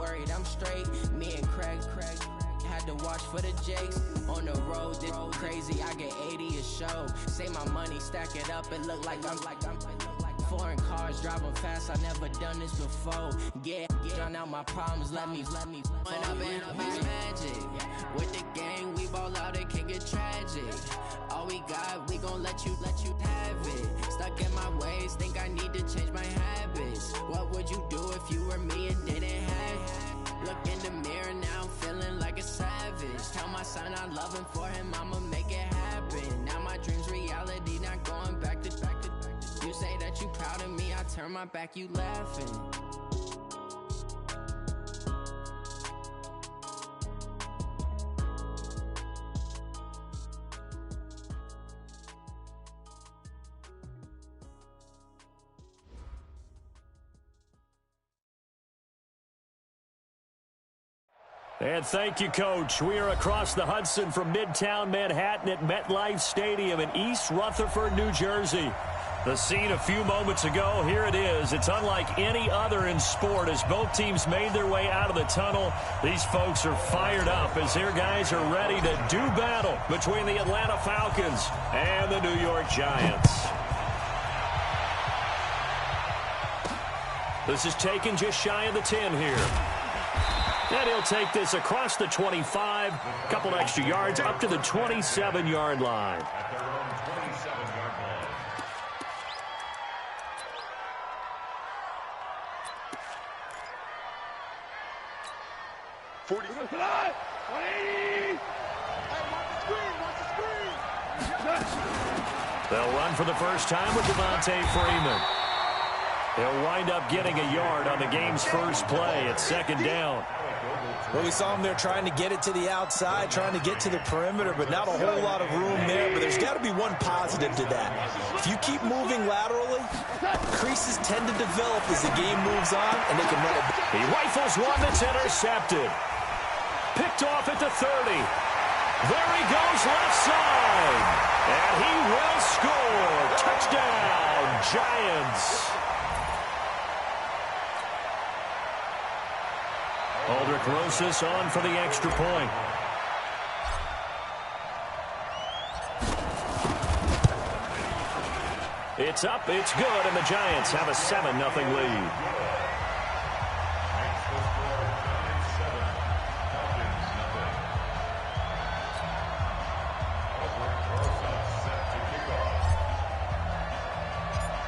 worried, I'm straight. Me and Craig had to watch for the Jakes. On the road, this crazy, I get 80 a show. Say my money, stack it up, it look like I'm foreign cars, driving fast, I never done this before. Drown out my problems, let me When I've been magic. With the gang, we ball out, it can get tragic. All we got, we gon' let you have it. Stuck in my ways, think I need to change my habits. What would you do if you were me and didn't have it? Look in the mirror now, I'm feeling like a savage. Tell my son I love him, for him I'ma make it happen. Now my dream's reality, not going back to. You say that you proud of me, I turn my back, you laughing. And thank you, Coach. We are across the Hudson from Midtown Manhattan at MetLife Stadium in East Rutherford, New Jersey. The scene a few moments ago, here it is. It's unlike any other in sport as both teams made their way out of the tunnel. These folks are fired up as their guys are ready to do battle between the Atlanta Falcons and the New York Giants. This is taken just shy of the 10 here. And he'll take this across the 25, a couple extra yards up to the 27-yard line. 40. 180. They'll run for the first time with Devontae Freeman. They'll wind up getting a yard on the game's first play at second down. Well, we saw him there trying to get it to the outside, trying to get to the perimeter, but not a whole lot of room there. But there's got to be one positive to that. If you keep moving laterally, creases tend to develop as the game moves on, and they can run it. He rifles one that's intercepted. Picked off at the 30. There he goes left side. And he will score. Touchdown, Giants. Aldrich Rosas on for the extra point. It's up, it's good, and the Giants have a 7-0 lead.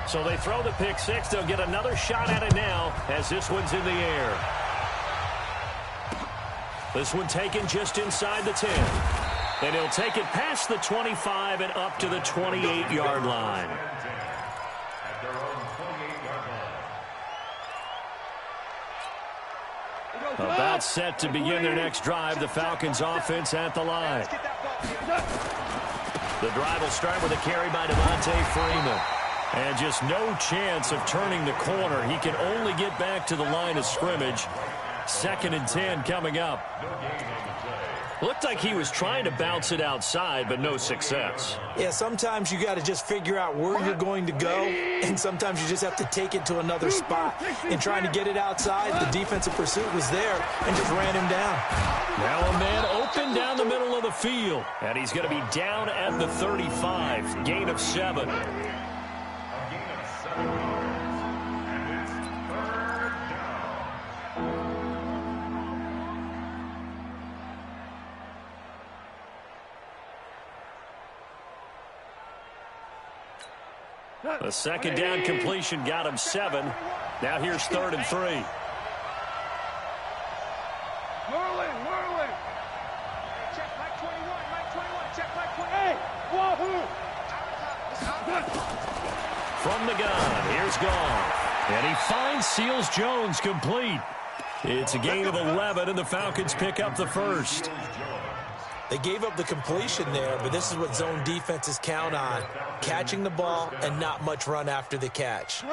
So they throw the pick six. They'll get another shot at it now as this one's in the air. This one taken just inside the 10. And he'll take it past the 25 and up to the 28-yard line. About set to begin their next drive. The Falcons offense at the line. The drive will start with a carry by Devontae Freeman. And just no chance of turning the corner. He can only get back to the line of scrimmage. 2nd and 10 coming up. Looked like he was trying to bounce it outside, but no success. Yeah, sometimes you got to just figure out where you're going to go, and sometimes you just have to take it to another spot. In trying to get it outside, the defensive pursuit was there and just ran him down. Now a man open down the middle of the field, and he's going to be down at the 35. Gain of 7. A 2nd down completion got him 7. Now here's 3rd and 3. Merlin. Check back 21. Check back 28. Wahoo! From the gun, here's Goff. And he finds Seals Jones complete. It's a gain of 11, and the Falcons pick up the first. They gave up the completion there, but this is what zone defenses count on. Catching the ball and not much run after the catch.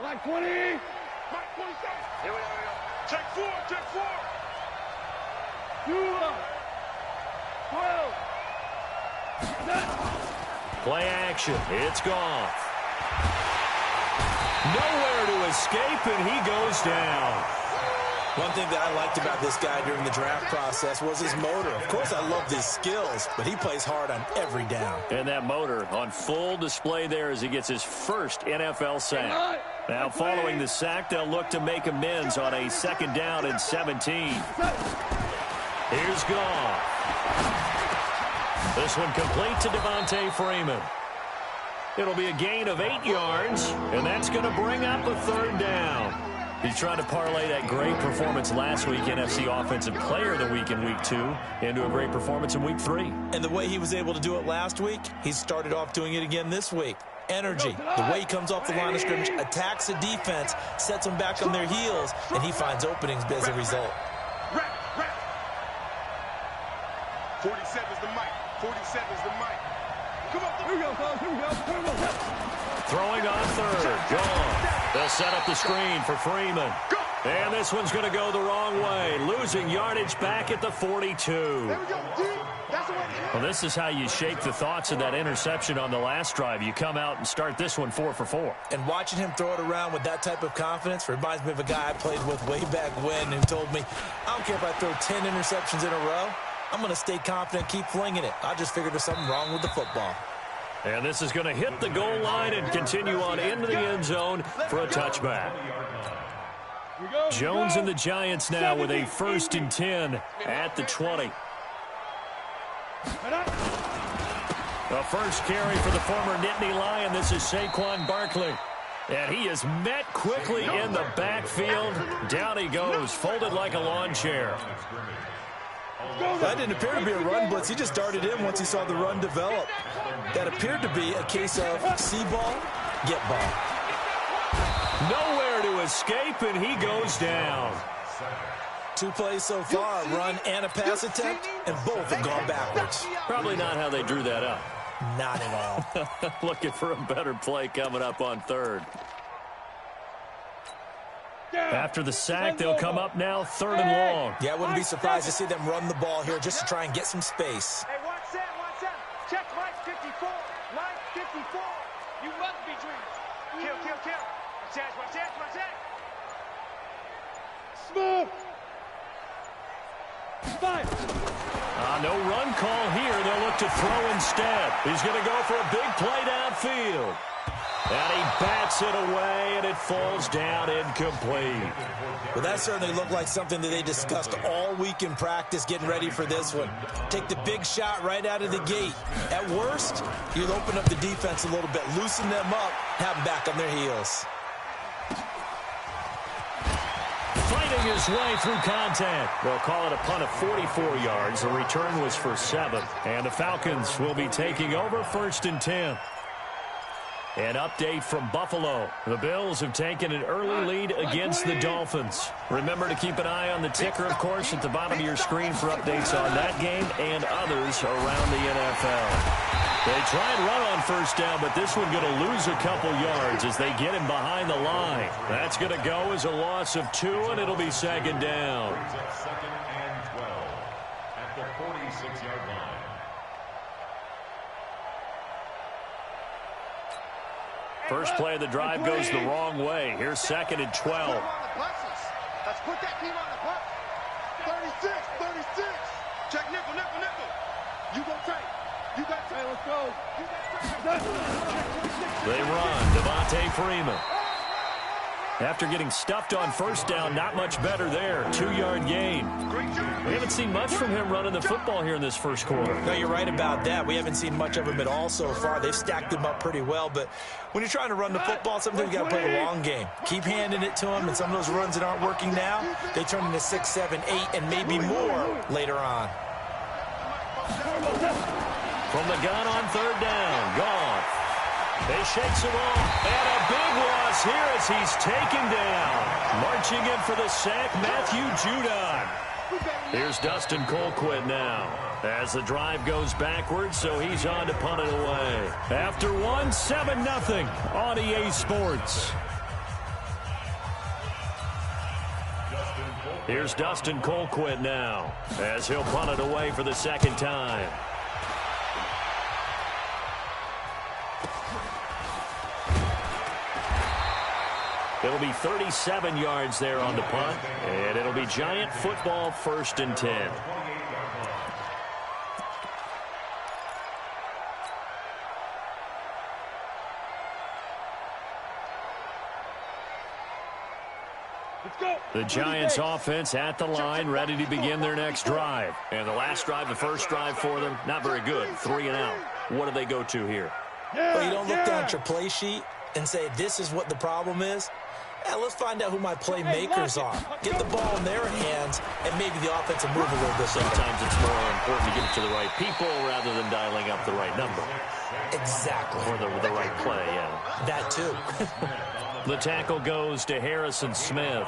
Like 20. Here we go. Check 4. 12. Play action. It's Goff. Nowhere to escape, and he goes down. One thing that I liked about this guy during the draft process was his motor. Of course, I loved his skills, but he plays hard on every down. And that motor on full display there as he gets his first NFL sack. Now, following the sack, they'll look to make amends on a 2nd down and 17. Here's Goff. This one complete to Devontae Freeman. It'll be a gain of 8 yards, and that's going to bring up a 3rd down. He's trying to parlay that great performance last week, NFC Offensive Player of the Week in Week 2, into a great performance in Week 3. And the way he was able to do it last week, he started off doing it again this week. Energy, the way he comes off the line of scrimmage, attacks the defense, sets them back on their heels, and he finds openings as a result. 47 is the mic. 47 is the mic. Come on, here we go, fellas. Here we go. Throwing on 3rd. Gone. They'll set up the screen for Freeman. And this one's going to go the wrong way. Losing yardage back at the 42. There we go. That's the way. Well, this is how you shake the thoughts of that interception on the last drive. You come out and start this one 4 for 4. And watching him throw it around with that type of confidence reminds me of a guy I played with way back when who told me, I don't care if I throw 10 interceptions in a row. I'm going to stay confident, keep flinging it. I just figured there's something wrong with the football. And this is going to hit the goal line and continue on into the end zone for a touchback. Jones and the Giants now with a 1st and 10 at the 20. The first carry for the former Nittany Lion. This is Saquon Barkley. And he is met quickly in the backfield. Down he goes, folded like a lawn chair. That didn't appear to be a run blitz. He just darted in once he saw the run develop. That appeared to be a case of see ball, get ball. Nowhere to escape, and he goes down. 2 plays so far, a run and a pass attempt, and both have gone backwards. Probably not how they drew that up. Not at all. Looking for a better play coming up on 3rd. After the sack, they'll come up now 3rd and long. Yeah, I wouldn't be surprised to see them run the ball here just to try and get some space. Hey, watch that, watch that. Check line 54. Line 54. You must be dreaming. Kill. Watch that. Smooth. 5. No run call here. They'll look to throw instead. He's going to go for a big play downfield. And he bats it away, and it falls down incomplete. Well, that certainly looked like something that they discussed all week in practice getting ready for this one. Take the big shot right out of the gate. At worst, you'll open up the defense a little bit, loosen them up, have them back on their heels. Fighting his way through contact. They'll call it a punt of 44 yards. The return was for 7. And the Falcons will be taking over 1st and 10. An update from Buffalo. The Bills have taken an early lead against the Dolphins. Remember to keep an eye on the ticker, of course, at the bottom of your screen for updates on that game and others around the NFL. They try and run on 1st down, but this one going to lose a couple yards as they get him behind the line. That's going to go as a loss of 2, and it'll be 2nd down. 2nd and 12 at the 46-yard line. First play of the drive goes the wrong way. Here's 2nd and 12. Let's put that team on the bus. 36. Check nickel. You go tight. You got tight. Let's go. They run. Devontae Freeman. After getting stuffed on 1st down, not much better there. 2-yard gain. We haven't seen much from him running the football here in this first quarter. No, you're right about that. We haven't seen much of him at all so far. They've stacked him up pretty well, but when you're trying to run the football, sometimes you got to play the long game. Keep handing it to him, and some of those runs that aren't working now, they turn into 6, 7, 8, and maybe more later on. From the gun on 3rd down. Gone. They shakes him off, and a big loss here as he's taken down. Marching in for the sack, Matthew Judon. Here's Dustin Colquitt now as the drive goes backwards, so he's on to punt it away. After 1, 7-0 on EA Sports. Here's Dustin Colquitt now as he'll punt it away for the 2nd time. He'll It'll be 37 yards there on the punt, and it'll be Giant football, 1st and 10. The Giants offense at the line, ready to begin their next drive. And the last drive, the first drive for them, not very good. 3 and out. What do they go to here? Well, you don't look down at your play sheet and say, this is what the problem is. Yeah, let's find out who my playmakers are. Get the ball in their hands, and maybe the offense will move a little bit. Sometimes it's more important to get it to the right people rather than dialing up the right number. Exactly. Or the right play, yeah. That too. The tackle goes to Harrison Smith.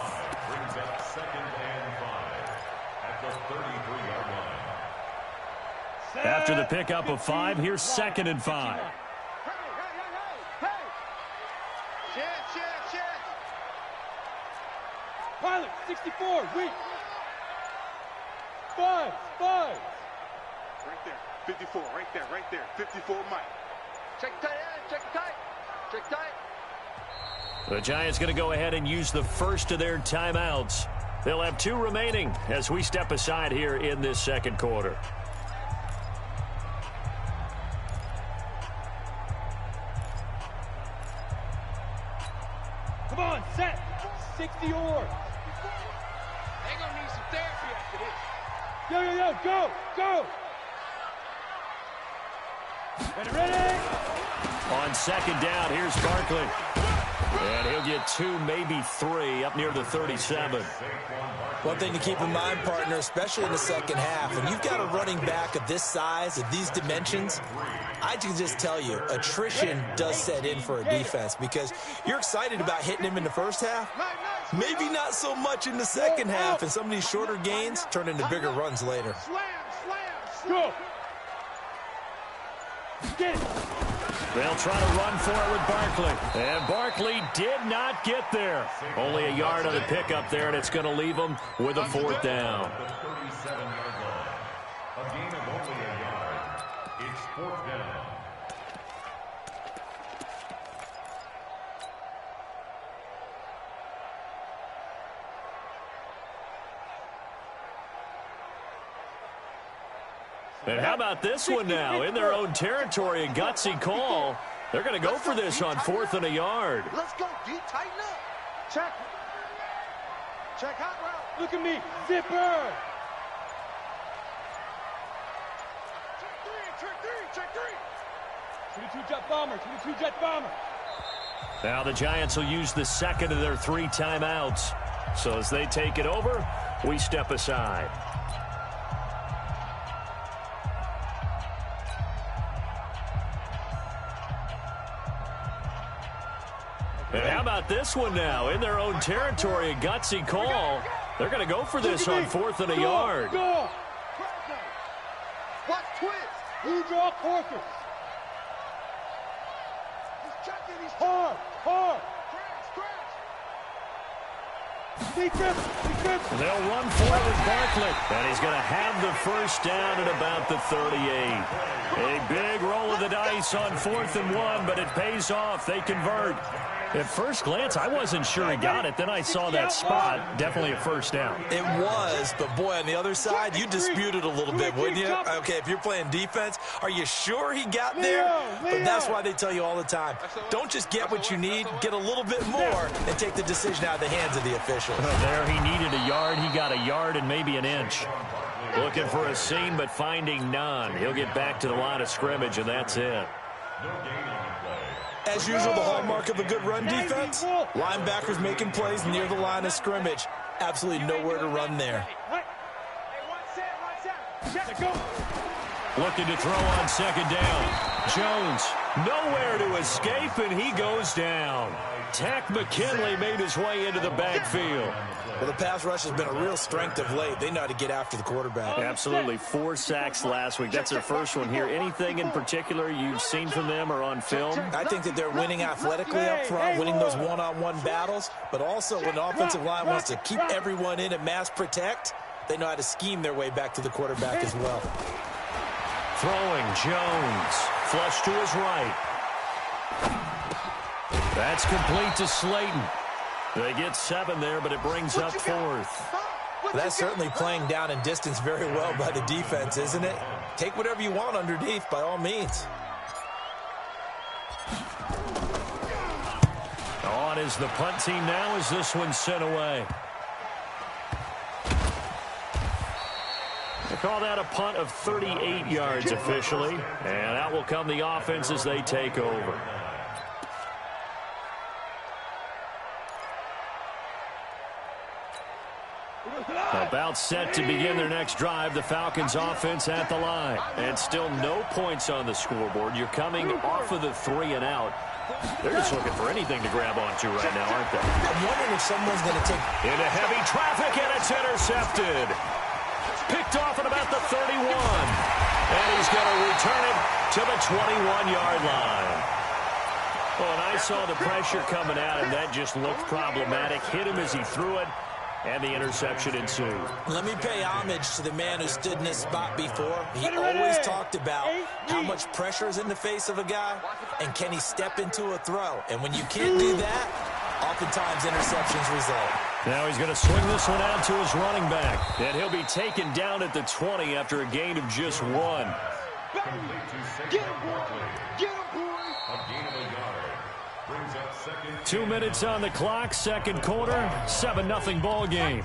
After the pickup of 5, here's 2nd and 5. Pilot, 64, weak. 5. Right there, 54, right there, 54, Mike. Check tight end, check tight. Check tight. The Giants going to go ahead and use the first of their timeouts. They'll have 2 remaining as we step aside here in this second quarter. Come on, set. 60 yards. They're going to need some therapy after this. Yo, go. Ready. On 2nd down, here's Barkley. And he'll get 2, maybe 3, up near the 37. One thing to keep in mind, partner, especially in the second half, when you've got a running back of this size, of these dimensions, I can just tell you, attrition does set in for a defense because you're excited about hitting him in the first half. Maybe not so much in the second half, and some of these shorter gains turn into bigger runs later. Go. Get it. They'll try to run for it with Barkley. And Barkley did not get there. Only a yard on the pickup there, and it's going to leave them with a 4th down. The 37-yard line. A gain of only a yard. It's 4th down. And how about this one now? In their own territory, a gutsy call. They're going to go for this on 4th and a yard. Let's go, D. Tighten up. Check hot route. Look at me. Zipper. Check three. 22 jet bomber. 22 jet bomber. Now the Giants will use the 2nd of their 3 timeouts. So as they take it over, we step aside. And how about this one now? In their own territory, a gutsy call. They're going to go for this on 4th and a yard. Go. Watch twist. You draw quarters. He's checking. Hard. Defense. And they'll run for it with Barkley. And he's going to have the 1st down at about the 38. A big roll of the dice on 4th and 1, but it pays off. They convert. At first glance, I wasn't sure he got it. Then I saw that spot. Definitely a 1st down. It was, but boy, on the other side, you disputed a little bit, wouldn't you? Okay, if you're playing defense, are you sure he got there? But that's why they tell you all the time, don't just get what you need, get a little bit more, and take the decision out of the hands of the officials. There he needed a yard. He got a yard and maybe an inch. Looking for a seam, but finding none. He'll get back to the line of scrimmage, and that's it. As usual, the hallmark of a good run defense, linebackers making plays near the line of scrimmage. Absolutely nowhere to run there. Looking to throw on 2nd down. Jones, nowhere to escape, and he goes down. Tack McKinley made his way into the backfield. Well, the pass rush has been a real strength of late. They know how to get after the quarterback. Absolutely. 4 sacks last week. That's their first one here. Anything in particular you've seen from them or on film? I think that they're winning athletically up front, winning those one-on-one battles, but also when the offensive line wants to keep everyone in and mass protect, they know how to scheme their way back to the quarterback as well. Throwing, Jones. Flush to his right. That's complete to Slayton. They get 7 there, but it brings up 4th. That's certainly playing down in distance very well by the defense, isn't it? Take whatever you want underneath, by all means. On is the punt team now as this one's sent away. They call that a punt of 38 yards officially, and out will come the offense as they take over. About set to begin their next drive, the Falcons offense at the line. And still no points on the scoreboard. You're coming off of the 3 and out. They're just looking for anything to grab onto right now, aren't they? I'm wondering if someone's going to take... Into heavy traffic, and it's intercepted. Picked off at about the 31. And he's going to return it to the 21-yard line. Well, and I saw the pressure coming at him. That just looked problematic. Hit him as he threw it. And the interception ensued. Let me pay homage to the man who stood in this spot before. He always talked about how much pressure is in the face of a guy, and can he step into a throw. And when you can't do that, oftentimes interceptions result. Now he's going to swing this one out to his running back. And he'll be taken down at the 20 after a gain of just 1. Get him, boy. Get him, boy. A gain of a yard. Brings up second. 2 minutes on the clock, second quarter, 7-0 ball game.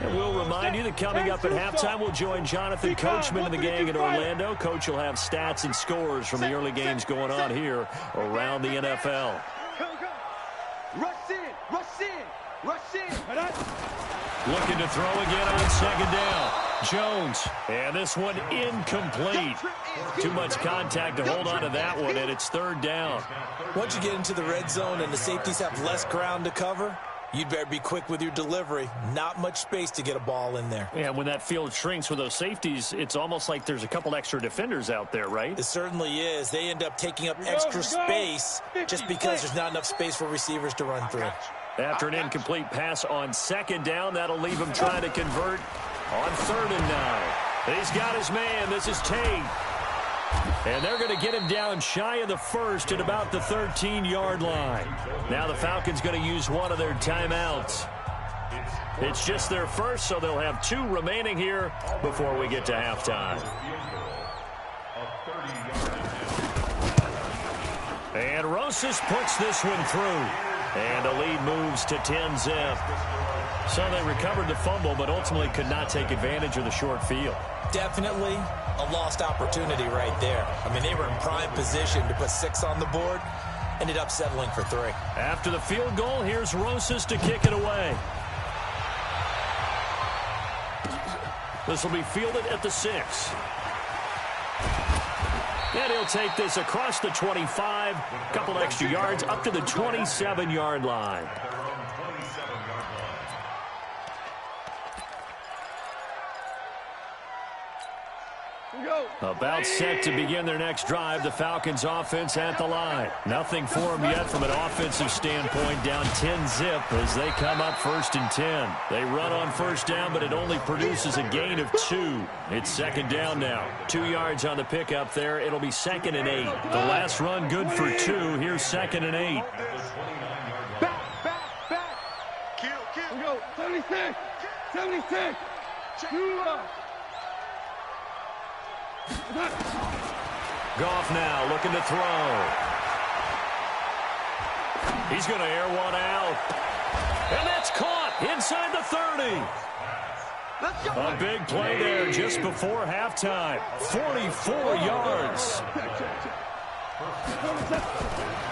And we'll remind you that coming up at halftime, we'll join Jonathan Coachman and the gang in Orlando. Coach will have stats and scores from the early games going on here around the NFL. Rush in, rush in, rush in. Looking to throw again on second down. Jones, and this one incomplete. Too much contact to hold on to that one, and it's third down. Once you get into the red zone and the safeties have less ground to cover, you'd better be quick with your delivery. Not much space to get a ball in there. Yeah, when that field shrinks with those safeties, it's almost like there's a couple extra defenders out there, right? It certainly is. They end up taking up extra space just because there's not enough space for receivers to run through. After an incomplete pass on second down, that'll leave him trying to convert on 3rd and 9. He's got his man. This is Tate. And they're going to get him down shy of the 1st at about the 13-yard line. Now the Falcons going to use one of their timeouts. It's just their first, so they'll have 2 remaining here before we get to halftime. And Rosas puts this one through. And the lead moves to 10-zip. So they recovered the fumble, but ultimately could not take advantage of the short field. Definitely a lost opportunity right there. I mean, they were in prime position to put 6 on the board. Ended up settling for 3. After the field goal, here's Rosas to kick it away. This will be fielded at the 6. And he'll take this across the 25, couple extra yards, up to the 27-yard line. About set to begin their next drive, the Falcons offense at the line. Nothing for them yet from an offensive standpoint, down 10-zip as they come up 1st and 10. They run on 1st down, but it only produces a gain of 2. It's 2nd down now. 2 yards on the pickup there. It'll be 2nd and 8. The last run good for 2. Here's 2nd and 8. Back. Kill. We go. 76. Goff now looking to throw. He's going to air one out. And that's caught inside the 30. A big play there just before halftime. 44 yards.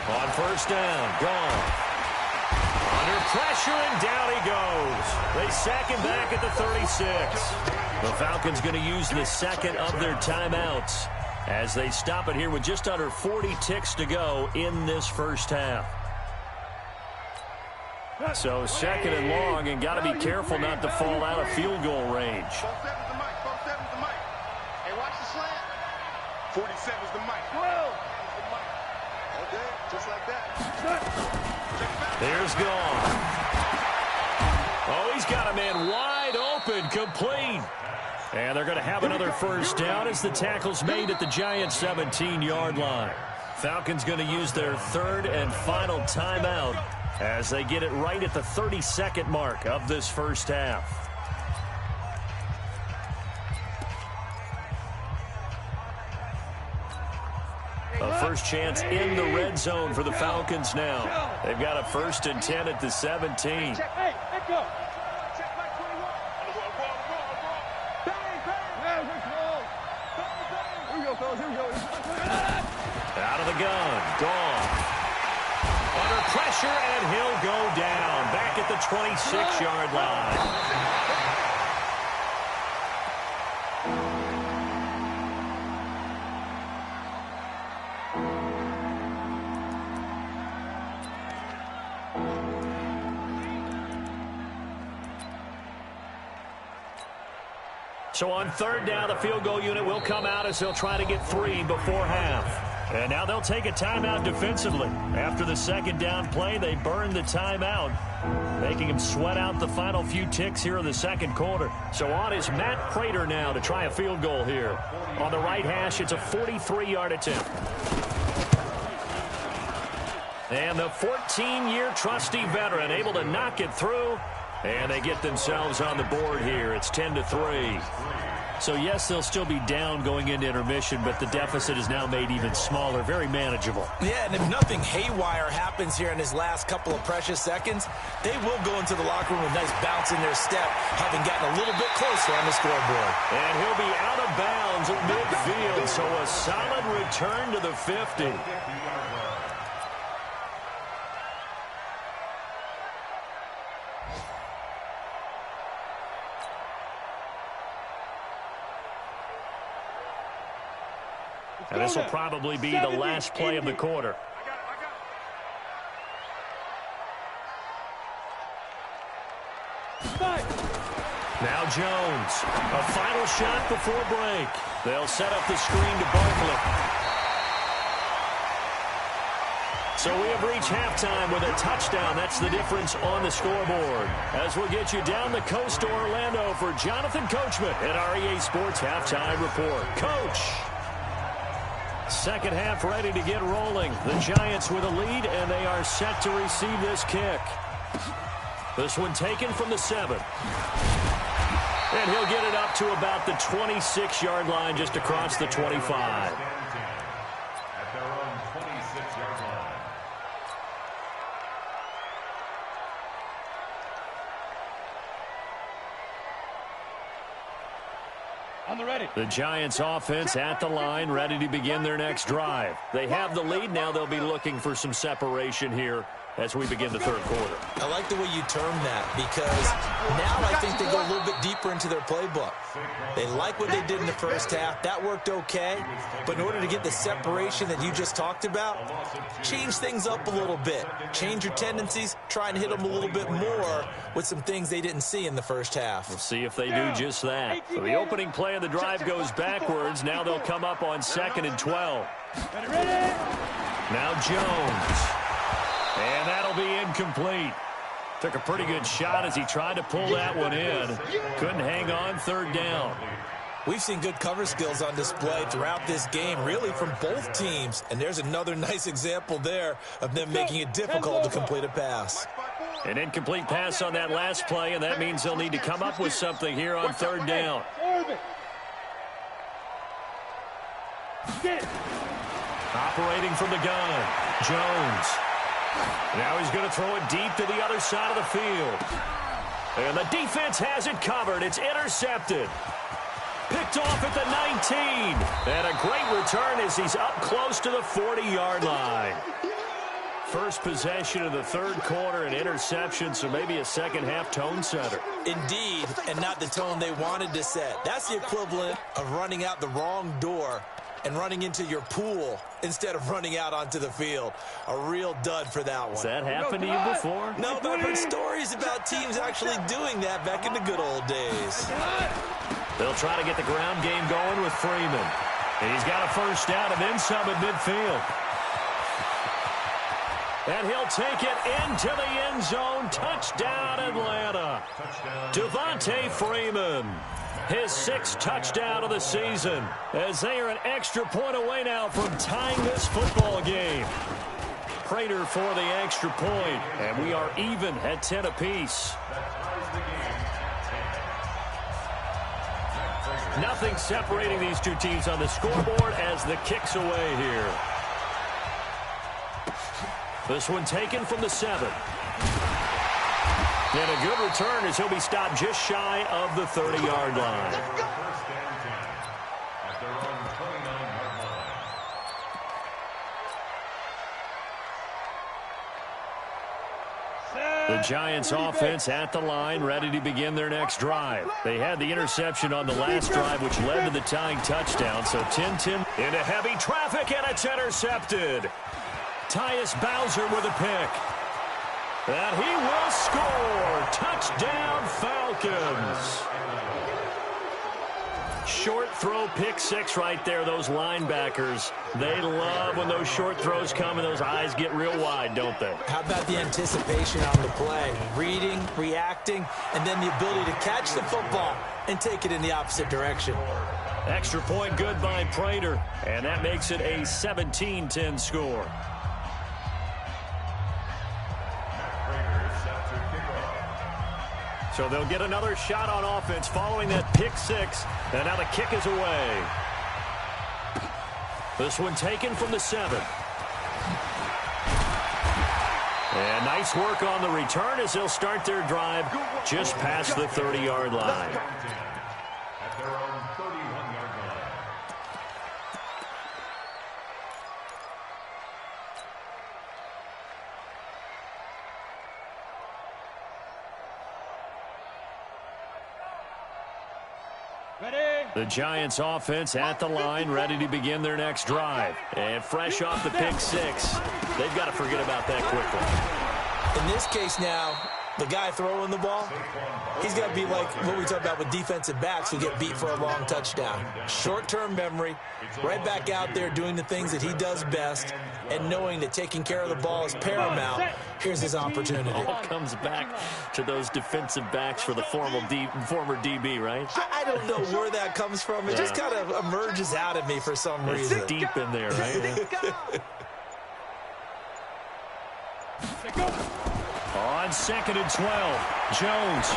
On 1st down, gone. Under pressure, and down he goes. They sack him back at the 36. The Falcons going to use the 2nd of their timeouts as they stop it here with just under 40 ticks to go in this first half. So 2nd and long, and got to be careful not to fall out of field goal range. 47's the mic. 47's the mic. Hey, watch the slant. 47's the mic. 12. Okay, just like that. There's Goff. Oh, he's got a man wide open, complete. And they're going to have another first down as the tackle's made at the Giants' 17-yard line. Falcons going to use their third and final timeout as they get it right at the 32nd mark of this first half. A first chance in the red zone for the Falcons now. They've got a 1st and 10 at the 17. Out of the gun, Goff. Under pressure, and he'll go down. Back at the 26-yard line. So on third down, the field goal unit will come out as they'll try to get 3 before half. And now they'll take a timeout defensively. After the second down play, they burn the timeout, making him sweat out the final few ticks here in the second quarter. So on is Matt Prater now to try a field goal here. On the right hash, it's a 43-yard attempt. And the 14-year trusty veteran able to knock it through. And they get themselves on the board here. It's 10-3. So, yes, they'll still be down going into intermission, but the deficit is now made even smaller, very manageable. Yeah, and if nothing haywire happens here in his last couple of precious seconds, they will go into the locker room with a nice bounce in their step, having gotten a little bit closer on the scoreboard. And he'll be out of bounds at midfield, so a solid return to the 50. And this will probably be the last play of the quarter. Now Jones. A final shot before break. They'll set up the screen to Barkley. So we have reached halftime with a touchdown. That's the difference on the scoreboard. As we'll get you down the coast to Orlando for Jonathan Coachman at our EA Sports Halftime Report. Coach. Second half ready to get rolling. The Giants with a lead, and they are set to receive this kick. This one taken from the 7. And he'll get it up to about the 26-yard line, just across the 25. At their own 26-yard line. On the ready. The Giants offense at the line, ready to begin their next drive. They have the lead. Now they'll be looking for some separation here as we begin the third quarter. I like the way you term that, because now I think they go a little bit deeper into their playbook. They like what they did in the first half. That worked okay. But in order to get the separation that you just talked about, change things up a little bit. Change your tendencies. Try and hit them a little bit more with some things they didn't see in the first half. We'll see if they do just that. So the opening play of the drive goes backwards. Now they'll come up on 2nd and 12. Now Jones. And that'll be incomplete. Took a pretty good shot as he tried to pull that one in. Couldn't hang on third down. We've seen good cover skills on display throughout this game, really from both teams. And there's another nice example there of them making it difficult to complete a pass. An incomplete pass on that last play, and that means they'll need to come up with something here on third down. Operating from the gun, Jones. Now he's going to throw it deep to the other side of the field. And the defense has it covered. It's intercepted. Picked off at the 19. And a great return as he's up close to the 40-yard line. First possession of the third quarter, an interception, so maybe a second-half tone setter. Indeed, and not the tone they wanted to set. That's the equivalent of running out the wrong door and running into your pool instead of running out onto the field. A real dud for that one. Has that happened to you before? No, but I've heard stories about teams actually doing that back in the good old days. They'll try to get the ground game going with Freeman. And he's got a first down and then some at midfield. And he'll take it into the end zone. Touchdown, Atlanta. Devontae Freeman, his 6th touchdown of the season, as they are an extra point away now from tying this football game. Prater for the extra point, and we are even at 10 apiece. Nothing separating these two teams on the scoreboard as the kick's away here. This one taken from the 7. And a good return as he'll be stopped just shy of the 30-yard line. First and 10 at their own 29-yard line. The Giants offense at the line, ready to begin their next drive. They had the interception on the last drive, which led to the tying touchdown. So 10-10 into heavy traffic, and it's intercepted. Tyus Bowser with a pick. And he will score. Touchdown, Falcons. Short throw, pick 6 right there. Those linebackers, they love when those short throws come and those eyes get real wide, don't they? How about the anticipation on the play? Reading, reacting, and then the ability to catch the football and take it in the opposite direction. Extra point good by Prater, and that makes it a 17-10 score. So they'll get another shot on offense following that pick 6. And now the kick is away. This one taken from the 7. And nice work on the return as they'll start their drive just past the 30-yard line. At their own 31-yard line. The Giants offense at the line, ready to begin their next drive. And fresh off the pick 6, they've got to forget about that quickly. In this case now, the guy throwing the ball, he's got to be like what we talk about with defensive backs who get beat for a long touchdown. Short-term memory, right back out there doing the things that he does best, and knowing that taking care of the ball is paramount. Here's his opportunity. All comes back to those defensive backs for the former DB, right? I don't know where that comes from. It just kind of emerges out of me for some reason. It's deep in there, right? On 2nd and 12, Jones.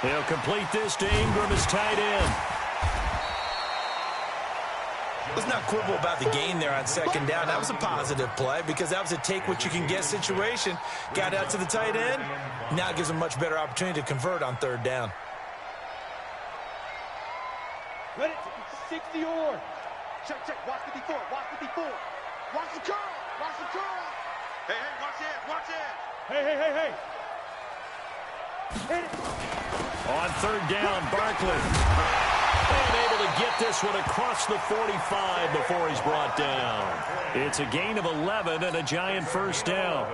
He'll complete this to Ingram as tight end. Let's not quibble about the gain there on 2nd down. That was a positive play because that was a take-what-you-can-get situation. Got out to the tight end. Now it gives him a much better opportunity to convert on 3rd down. Ready? 60 or. Check. Watch 54. Watch 54. Watch the curl. Watch the curl. Hey, watch it. Watch it. Hey. Hit it. On 3rd down, Barkley. And able to get this one across the 45 before he's brought down. It's a gain of 11 and a Giant first down.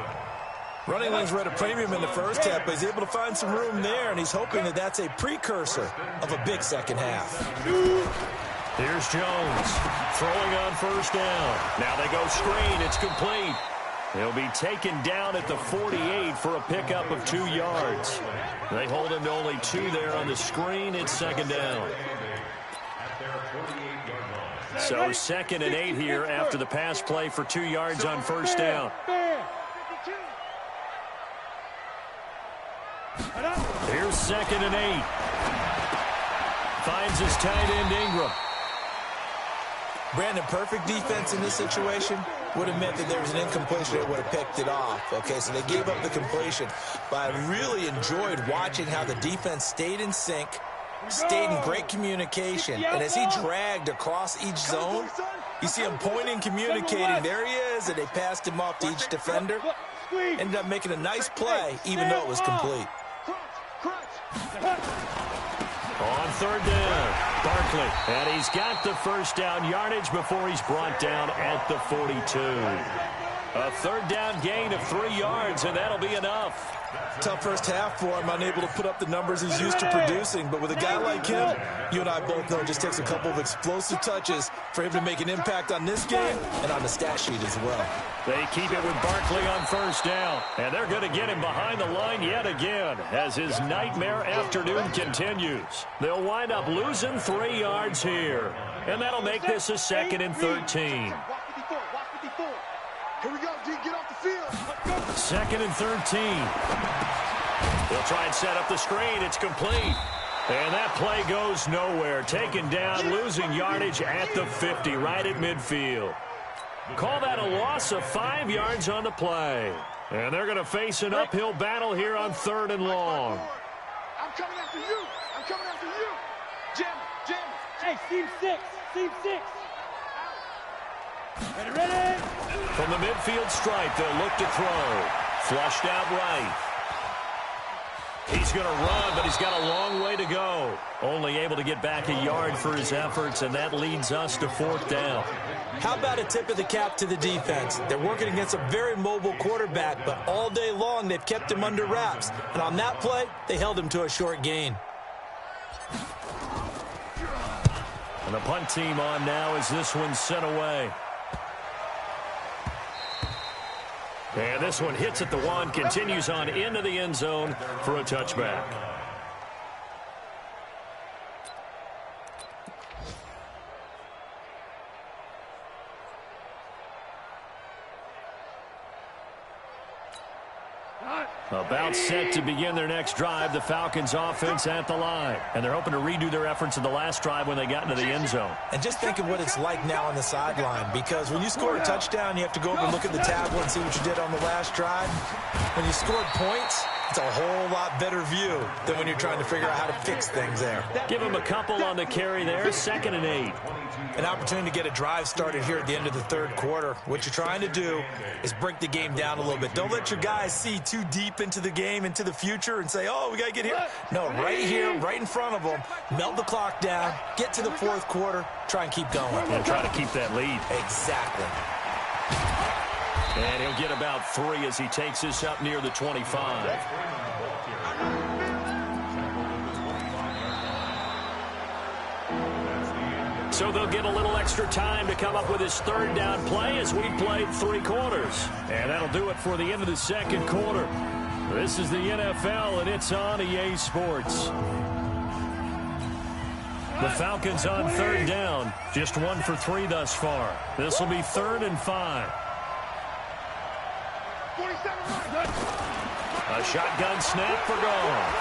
Running lanes were at a premium in the first half, but he's able to find some room there, and he's hoping that that's a precursor of a big second half. Here's Jones throwing on 1st down. Now they go screen. It's complete. He'll be taken down at the 48 for a pickup of 2 yards. They hold him to only 2 there on the screen. It's 2nd down. So 2nd and 8 here after the pass play for 2 yards on 1st down. Here's 2nd and 8. Finds his tight end Ingram. Brandon, perfect defense in this situation would have meant that there was an incompletion that would have picked it off. Okay, so they gave up the completion. But I really enjoyed watching how the defense stayed in sync, stayed in great communication. And as he dragged across each zone, you see him pointing, communicating. There he is, and they passed him off to each defender. Ended up making a nice play, even though it was complete. On 3rd down, Barkley. And he's got the 1st down yardage before he's brought down at the 42. A third down gain of 3 yards, and that'll be enough. Tough first half for him, unable to put up the numbers he's used to producing. But with a guy like him, you and I both know it just takes a couple of explosive touches for him to make an impact on this game and on the stat sheet as well. They keep it with Barkley on first down, and they're going to get him behind the line yet again as his nightmare afternoon continues. They'll wind up losing 3 yards here, and that'll make this a 2nd and 13. Here we go, G, get off the field. 2nd and 13. They'll try and set up the screen. It's complete. And that play goes nowhere. Taken down, losing yardage at the 50, right at midfield. Call that a loss of 5 yards on the play. And they're going to face an uphill battle here on 3rd and long. I'm coming after you. I'm coming after you. Jam. Hey, seam 6. Seam 6. Ready. From the midfield stripe, they'll look to throw. Flushed out right. He's going to run, but he's got a long way to go. Only able to get back a yard for his efforts, and that leads us to 4th down. How about a tip of the cap to the defense? They're working against a very mobile quarterback, but all day long they've kept him under wraps. And on that play, they held him to a short gain. And the punt team on now as this one's sent away. And this one hits at the 1, continues on into the end zone for a touchback. About set to begin their next drive, the Falcons offense at the line. And they're hoping to redo their efforts in the last drive when they got into the end zone. And just think of what it's like now on the sideline, because when you score a touchdown, you have to go over and look at the tablet and see what you did on the last drive. When you scored points, it's a whole lot better view than when you're trying to figure out how to fix things there. Give him a couple on the carry there, 2nd and 8. An opportunity to get a drive started here at the end of the 3rd quarter. What you're trying to do is break the game down a little bit. Don't let your guys see too deep into the game, into the future, and say, oh, we got to get here. No, right here, right in front of them, melt the clock down, get to the 4th quarter, try and keep going. And try to keep that lead. Exactly. And he'll get about 3 as he takes this up near the 25. So they'll get a little extra time to come up with his 3rd down play as we played 3 quarters. And that'll do it for the end of the 2nd quarter. This is the NFL, and it's on EA Sports. The Falcons on 3rd down. Just 1 for 3 thus far. This will be 3rd and 5. A shotgun snap for gone.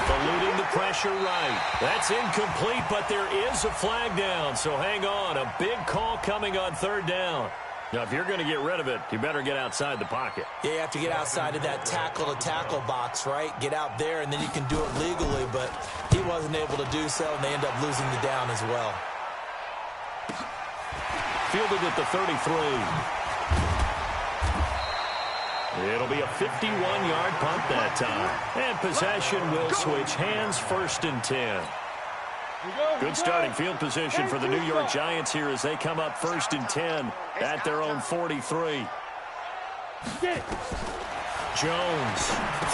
Eluding the pressure right. That's incomplete, but there is a flag down, so hang on. A big call coming on 3rd down. Now, if you're going to get rid of it, you better get outside the pocket. Yeah, you have to get outside of that tackle-to-tackle box, right? Get out there, and then you can do it legally, but he wasn't able to do so, and they end up losing the down as well. Fielded at the 33. It'll be a 51-yard punt that time. And possession will switch hands, 1st and 10. Good starting field position for the New York Giants here as they come up 1st and 10 at their own 43. Jones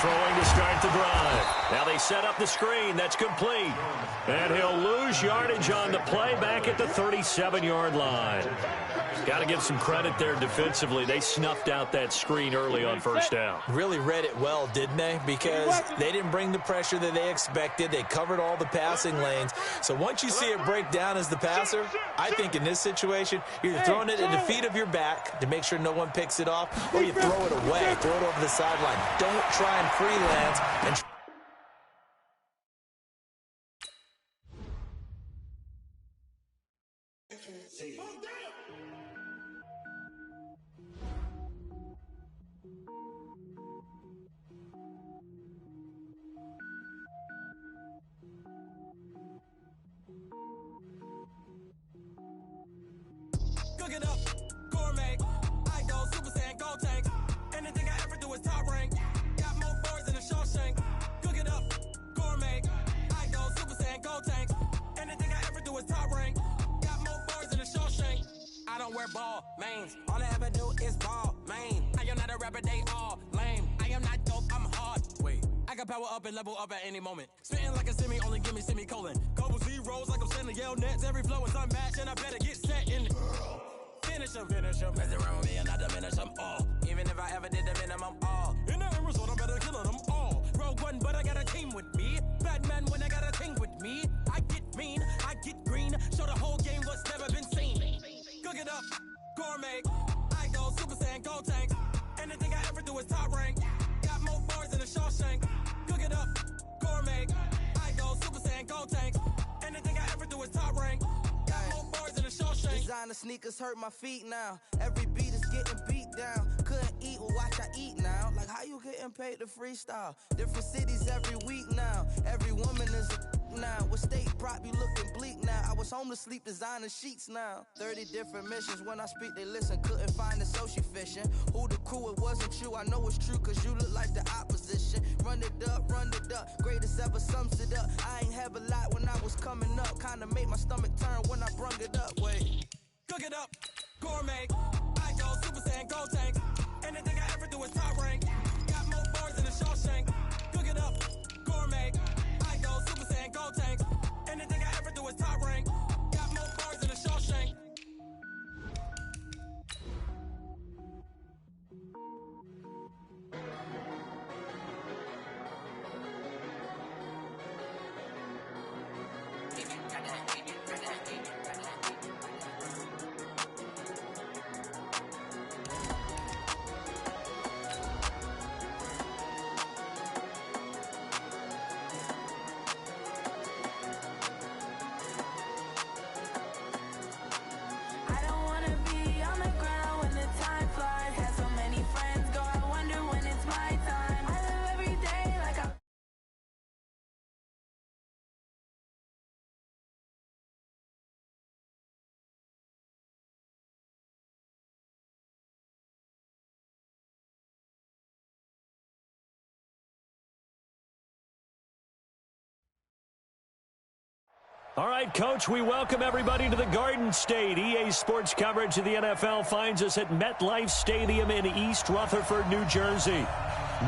throwing to start the drive. Now they set up the screen. That's complete. And he'll lose yardage on the play back at the 37-yard line. Got to give some credit there defensively. They snuffed out that screen early on 1st down. Really read it well, didn't they? Because they didn't bring the pressure that they expected. They covered all the passing lanes. So once you see it break down as the passer, I think in this situation, you're throwing it at the feet of your back to make sure no one picks it off, or you throw it away, throw it over the sideline. Don't try and freelance and cook it up, gourmet. I go Super Saiyan, gold tank. Anything I ever do is top rank. Got more boards than a Shawshank. Cook it up, gourmet. I go Super Saiyan, gold tank. Anything I ever do is top rank. Got more boards than a Shawshank. I don't wear ball mains. All I ever do is ball. Man, I am not a rapper, they all lame. I am not dope, I'm hard. Wait, I can power up and level up at any moment. Spitting like a semi, only give me semicolon. Couple zeros like I'm sending yell nets. Every flow is unmatched, and I better get set in. Finish them. Mess around with me and I diminish them all. Even if I ever did the minimum, all. In the end result, I'm better killing them all. Rogue One, but I got a team with me. Batman when I got a team with me. I get mean, I get green. Show the whole game what's never been seen. Cook it up, gourmet. I go Super Saiyan, go tank. Anything I ever do is top rank. Got more bars than a Shawshank. Cook it up, gourmet. I go Super Saiyan, go tank. Anything I ever do is top rank. Got more bars than a Shawshank. Designer sneakers hurt my feet now. Every beat is getting beat down. Couldn't eat, well watch I eat now. Like how you getting paid to freestyle? Different cities every week now. Every woman is a now. With state prop, you looking bleak now. I was home to sleep, designer sheets now. 30 different missions. When I speak, they listen. Couldn't find it, so she fishing. Who the crew? It wasn't you. I know it's true, cause you look like the opposition. Run it up. Greatest ever sums it up. I ain't have a lot when I was coming up. Kinda made my stomach turn when I brung it up. Wait. Cook it up, gourmet. I go Super Saiyan, go tank. Anything I ever do is top rank. Got more bars than a Shawshank. Cook it up, gourmet. I go Super Saiyan, go tank. Anything I ever do is top rank. Got more bars than a Shawshank. All right, Coach, we welcome everybody to the Garden State. EA Sports coverage of the NFL finds us at MetLife Stadium in East Rutherford, New Jersey.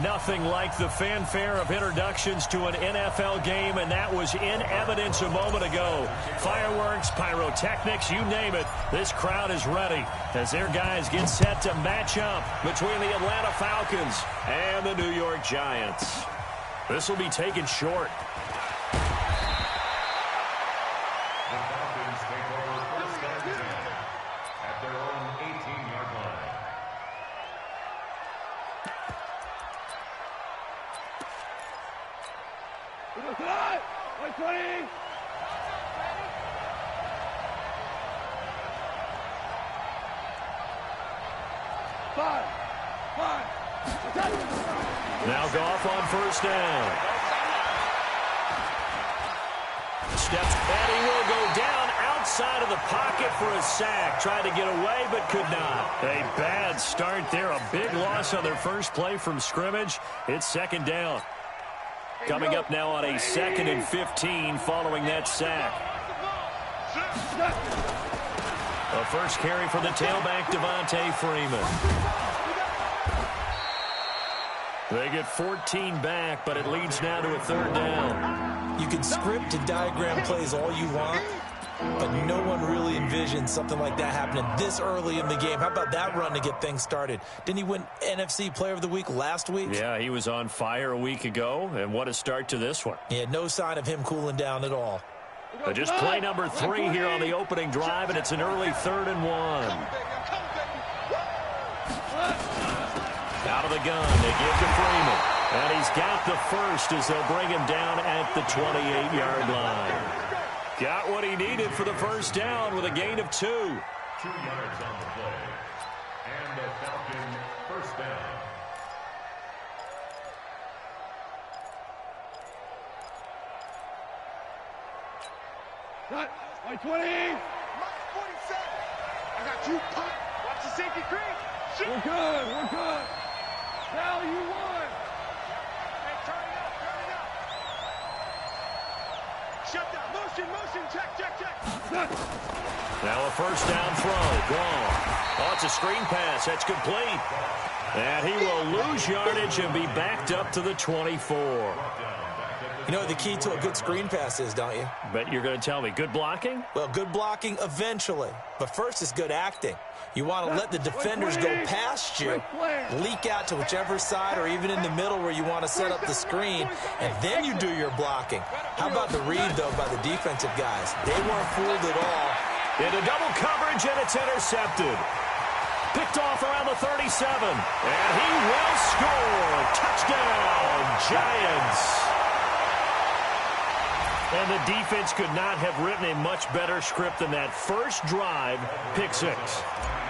Nothing like the fanfare of introductions to an NFL game, and that was in evidence a moment ago. Fireworks, pyrotechnics, you name it. This crowd is ready as their guys get set to match up between the Atlanta Falcons and the New York Giants. This will be taken short. The Falcons take over first and 10 at their own 18-yard line. Good! 120! Five. Now Goff on first down. Steps, and he will go down outside of the pocket for a sack. Tried to get away, but could not. A bad start there. A big loss on their first play from scrimmage. It's second down. Coming up now on a 2nd and 15 following that sack. A first carry for the tailback, Devontae Freeman. They get 14 back, but it leads now to a third down. You can script and diagram plays all you want, but no one really envisioned something like that happening this early in the game. How about that run to get things started? Didn't he win NFC Player of the Week last week? Yeah, he was on fire a week ago, and what a start to this one. Yeah, no sign of him cooling down at all. Just play number 3 here on the opening drive, and it's an early 3rd and 1. Out of the gun, they give to Freeman. And he's got the first as they'll bring him down at the 28-yard line. Got what he needed for the first down with a gain of 2. 2 yards on the play. And the Falcon first down. Cut. 120. Mike 47. I got you, punt. Watch the safety creep. Shoot. We're good. Now you won. Hey, turn it up. Shut down. Motion. Check. Now a first down throw. Gone. On It's a screen pass. That's complete. And he will lose yardage and be backed up to the 24. You know what the key to a good screen pass is, don't you? Bet you're going to tell me. Good blocking? Well, good blocking eventually. But first is good acting. You want to let the defenders go past you, leak out to whichever side or even in the middle where you want to set up the screen, and then you do your blocking. How about the read, though, by the defensive guys? They weren't fooled at all. Into double coverage, and it's intercepted. Picked off around the 37. And he will score. Touchdown, Giants. And the defense could not have written a much better script than that first drive, pick 6.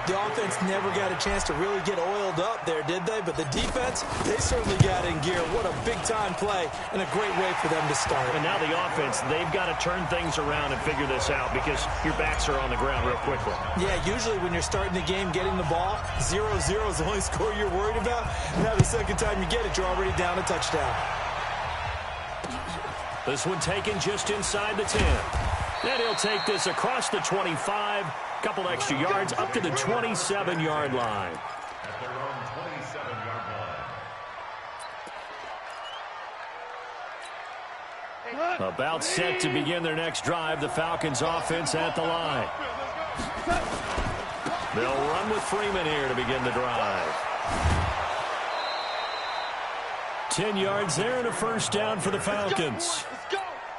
The offense never got a chance to really get oiled up there, did they? But the defense, they certainly got in gear. What a big-time play and a great way for them to start. And now the offense, they've got to turn things around and figure this out because your backs are on the ground real quickly. Yeah, usually when you're starting the game, getting the ball, 0-0 is the only score you're worried about. Now the second time you get it, you're already down a touchdown. This one taken just inside the 10. And he'll take this across the 25. Couple extra yards up to the 27-yard line. At their own 27-yard line. About set to begin their next drive. The Falcons offense at the line. They'll run with Freeman here to begin the drive. 10 yards there and a first down for the Falcons.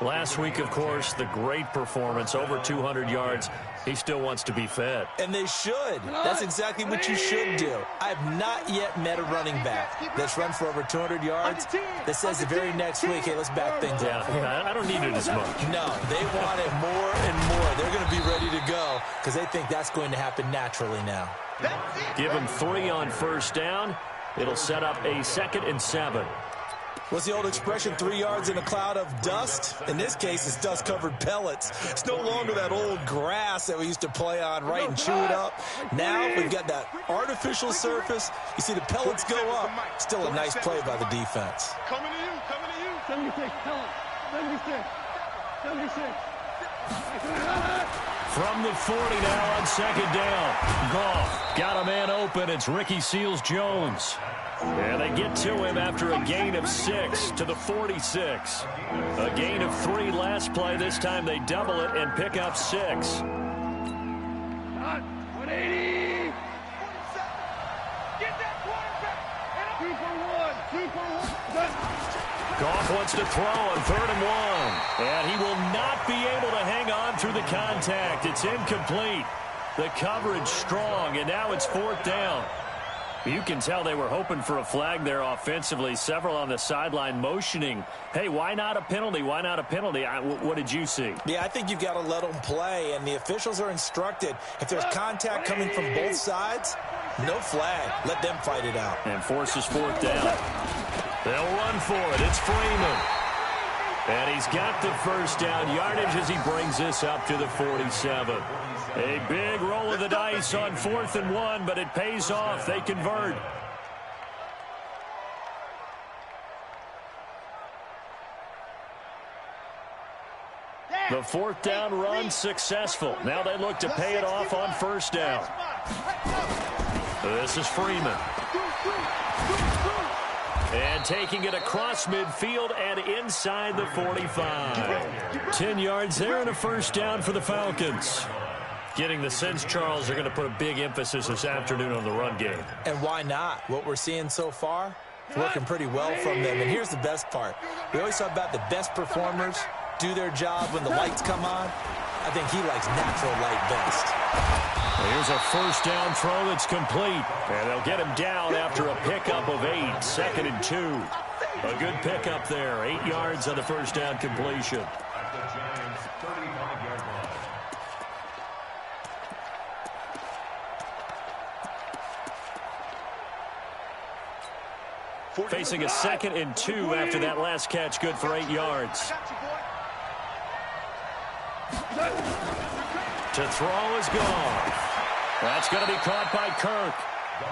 Last week, of course, the great performance, over 200 yards. He still wants to be fed. And they should. That's exactly what you should do. I have not yet met a running back that's run for over 200 yards that says the very next week, hey, let's back things up. Yeah, I don't need it as much. No, they want it more and more. They're going to be ready to go because they think that's going to happen naturally now. Give him 3 on first down. It'll set up a 2nd and 7. What's the old expression, 3 yards in a cloud of dust? In this case, it's dust-covered pellets. It's no longer that old grass that we used to play on, right, and chew it up. Now we've got that artificial surface. You see the pellets go up. Still a nice play by the defense. Coming to you, coming to you. 76, tell him. 76. 76. From the 40 now on 2nd down. Goff got a man open. It's Ricky Seals-Jones. And they get to him after a gain of 6 to the 46. A gain of 3 last play. This time they double it and pick up 6. 180. Get that quarterback. 2 for 1. 2 for 1. Goff wants to throw on 3rd and 1. And he will not be able to hang on through the contact. It's incomplete. The coverage strong, and now it's 4th down. You can tell they were hoping for a flag there offensively. Several on the sideline motioning, hey, why not a penalty? Why not a penalty? What did you see? Yeah, I think you've got to let them play, and the officials are instructed. If there's contact coming from both sides, no flag. Let them fight it out. And forces 4th down. They'll run for it. It's Freeman. And he's got the first down yardage as he brings this up to the 47. A big roll of the dice on 4th and 1, but it pays off. They convert. The 4th down run successful. Now they look to pay it off on 1st down. This is Freeman. And taking it across midfield and inside the 45. 10 yards there and a first down for the Falcons. Getting the sense, Charles, they're going to put a big emphasis this afternoon on the run game. And why not? What we're seeing so far, working pretty well from them. And here's the best part. We always talk about the best performers do their job when the lights come on. I think he likes natural light best. Here's a first down throw that's complete. And they'll get him down after a pickup of 8. 2nd and 2. A good pickup there. 8 yards on the first down completion. At the Giants' 35-yard line. Facing a 2nd and 2 after that last catch, good for 8 yards. To throw is gone. That's going to be caught by Kirk.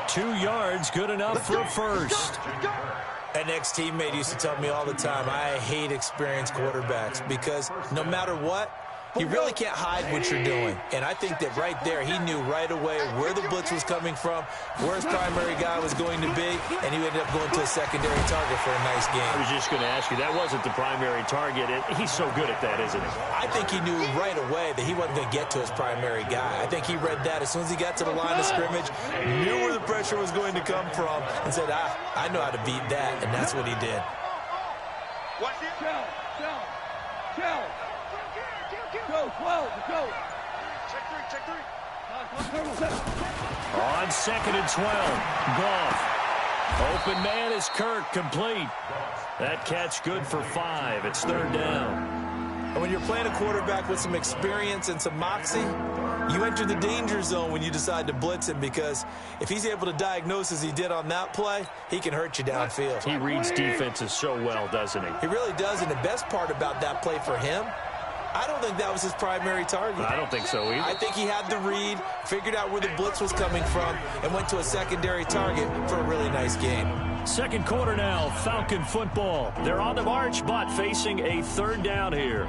2 yards, good enough for a first. An ex-teammate used to tell me all the time, I hate experienced quarterbacks because no matter what, You really can't hide what you're doing. And I think that right there, he knew right away where the blitz was coming from, where his primary guy was going to be, and he ended up going to a secondary target for a nice game. I was just going to ask you, that wasn't the primary target. He's so good at that, isn't he? I think he knew right away that he wasn't going to get to his primary guy. I think he read that as soon as he got to the line of scrimmage, knew where the pressure was going to come from, and said, I know how to beat that, and that's what he did. Watch it. Go. Go, 12, go. Check three. On 2nd and 12, Goff. Open man is Kirk, complete. That catch good for 5. It's 3rd down. And when you're playing a quarterback with some experience and some moxie, you enter the danger zone when you decide to blitz him, because if he's able to diagnose as he did on that play, he can hurt you downfield. He reads defenses so well, doesn't he? He really does, and the best part about that play for him, I don't think that was his primary target. I don't think so either. I think he had the read, figured out where the blitz was coming from, and went to a secondary target for a really nice game. 2nd quarter now, Falcon football. They're on the march, but facing a 3rd down here.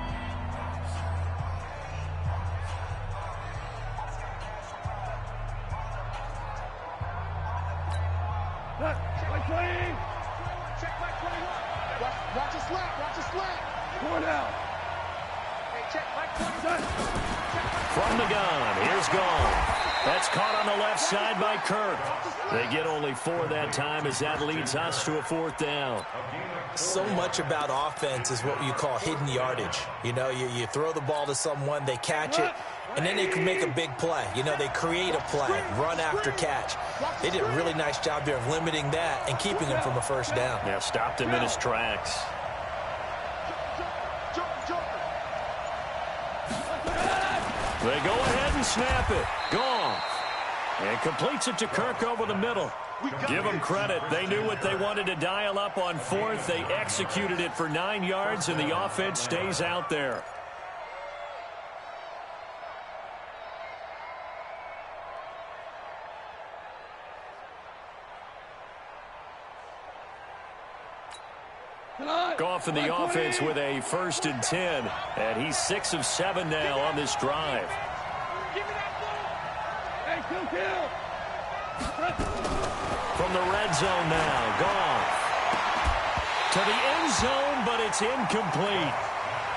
Watch it slap. Going out. From the gun, here's Goff. That's caught on the left side by Kirk. They get only 4 that time as that leads us to a 4th down. So much about offense is what you call hidden yardage. You know, you throw the ball to someone, they catch it, and then they can make a big play. You know, they create a play, run after catch. They did a really nice job there of limiting that and keeping him from a 1st down. Yeah, stopped him in his tracks. They go ahead and snap it. Goff. And completes it to Kirk over the middle. Give them credit. They knew what they wanted to dial up on 4th. They executed it for 9 yards, and the offense stays out there. Goff in the offense with a 1st and 10, and he's 6 of 7 now on this drive. From the red zone now, Goff to the end zone, but it's incomplete.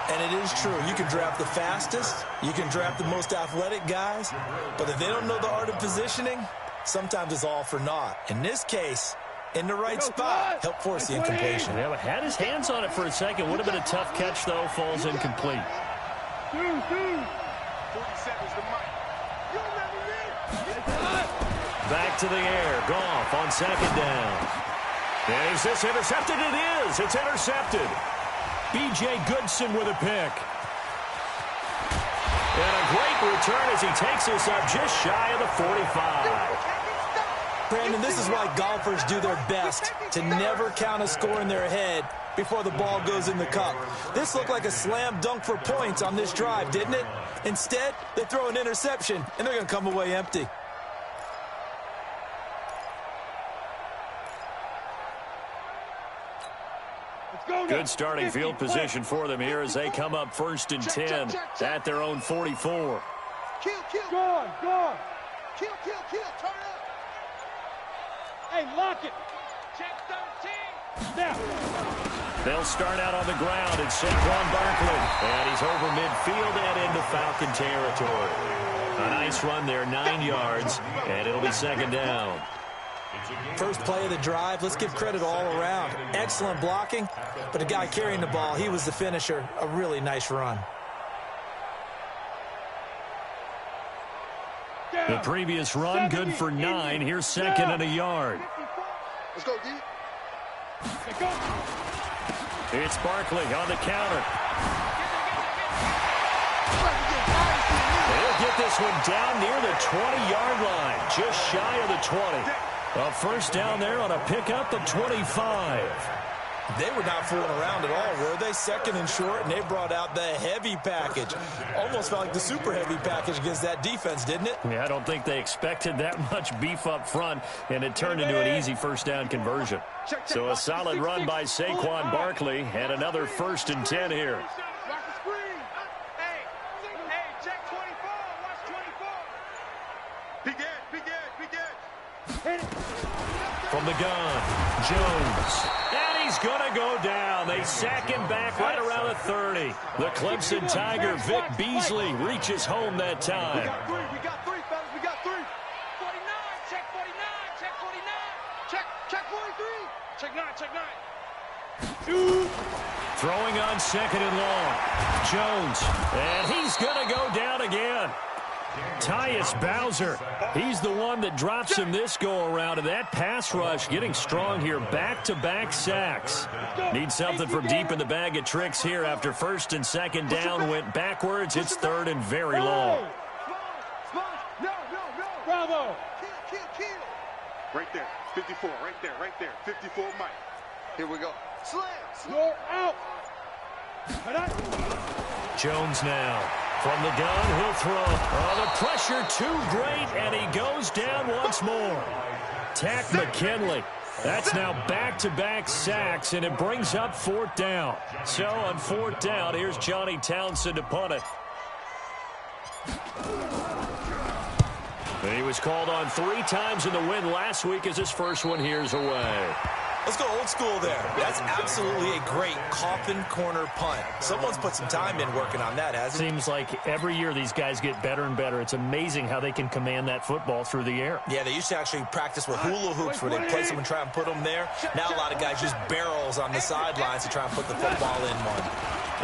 And it is true. You can draft the fastest, you can draft the most athletic guys, but if they don't know the art of positioning, sometimes it's all for naught. In this case, in the right spot, help force the incompletion. Yeah, had his hands on it for a second. Would have been a tough catch, though. Falls incomplete. 47's the mic. Back to the air. Goff on 2nd down. And is this intercepted? It is. It's intercepted. B.J. Goodson with a pick. And a great return as he takes us up just shy of the 45. Brandon, this is why golfers do their best to never count a score in their head before the ball goes in the cup. This looked like a slam dunk for points on this drive, didn't it? Instead, they throw an interception, and they're going to come away empty. Good starting field position for them here as they come up 1st and 10 at their own 44. Kill. Gone. Kill. Turn up. Hey, lock it. Check 13. Now. They'll start out on the ground. It's Saquon Barkley. And he's over midfield and into Falcon territory. A nice run there, 9 yards, and it'll be 2nd down. First play of the drive, let's give credit all around. Excellent blocking, but the guy carrying the ball, he was the finisher. A really nice run. The previous run, good for 9. Here's 2nd and a yard. Let's go, D. It's Barkley on the counter. They'll get this one down near the 20-yard line, just shy of the 20. A 1st down there on a pickup of 25. They were not fooling around at all, were they? 2nd and short, and they brought out the heavy package. Almost felt like the super heavy package against that defense, didn't it? Yeah, I don't think they expected that much beef up front, and it turned into an easy 1st down conversion. So a solid run by Saquon Barkley, and another 1st and 10 here. From the gun, Jones. And he's going to go down. They sack him back right around the 30. The Clemson Tiger, Vic Beasley, reaches home that time. We got three, fellas. We got three. 49, check 49, check 49. Check 43. Check 9, check 9. Shoot. Throwing on second and long. Jones. And he's going to go down again. Tyus Bowser, he's the one that drops him this go-around, and that pass rush getting strong here. Back-to-back sacks. Need something from deep in the bag of tricks here after first and second down went backwards. It's third and very long. No. Bravo. Kill. Right there. 54, right there. 54 Mike. Here we go. Slam. You're out. Jones now. From the gun, he'll throw. Oh, the pressure too great, and he goes down once more. Tack McKinley. That's now back-to-back sacks, and it brings up fourth down. So on fourth down, here's Johnny Townsend to punt it. And he was called on 3 times in the win last week as his first one here's away. Let's go old school there. That's absolutely a great coffin corner punt. Someone's put some time in working on that, hasn't he? Seems like every year these guys get better and better. It's amazing how they can command that football through the air. Yeah, they used to actually practice with hula hoops where they'd place them and try and put them there. Now a lot of guys use barrels on the sidelines to try and put the football in one.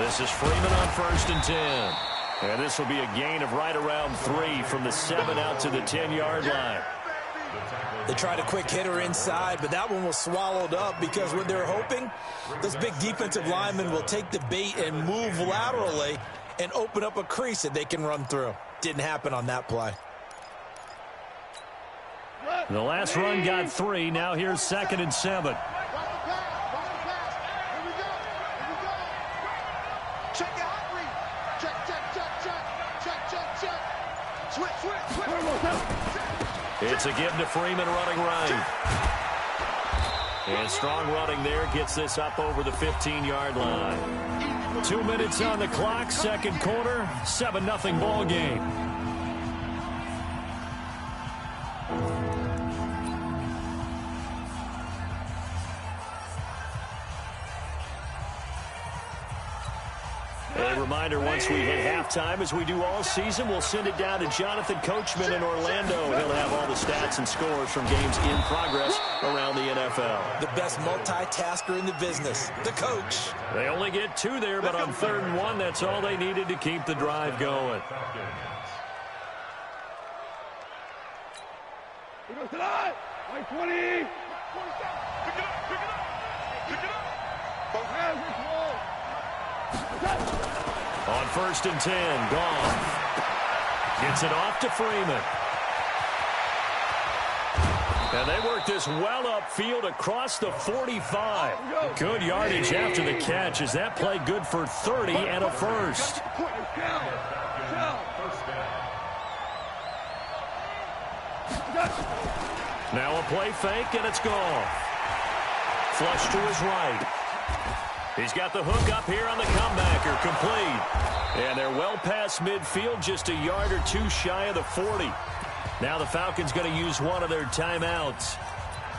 This is Freeman on first and 10. And this will be a gain of right around 3 from the 7 out to the 10-yard line. They tried a quick hitter inside, but that one was swallowed up because what they're hoping, this big defensive lineman will take the bait and move laterally and open up a crease that they can run through. Didn't happen on that play. The last run got 3. Now here's 2nd and 7. It's a give to Freeman running right. And strong running there gets this up over the 15-yard line. 2 minutes on the clock, second quarter, 7-0 ball game. A reminder, once we hit halftime, as we do all season, we'll send it down to Jonathan Coachman in Orlando. He'll have all the stats and scores from games in progress around the NFL. The best multitasker in the business, the coach. They only get 2 there, but on 3rd and 1, that's all they needed to keep the drive going. Pick it up. 20. Pick it up. Both hands. On 1st and 10, Goff gets it off to Freeman. And they work this well upfield across the 45. Good yardage after the catch. Is that play good for 30 and a first? Now a play fake, and it's Goff. Flush to his right. He's got the hook up here on the comebacker, complete. And they're well past midfield, just a yard or 2 shy of the 40. Now the Falcons going to use one of their timeouts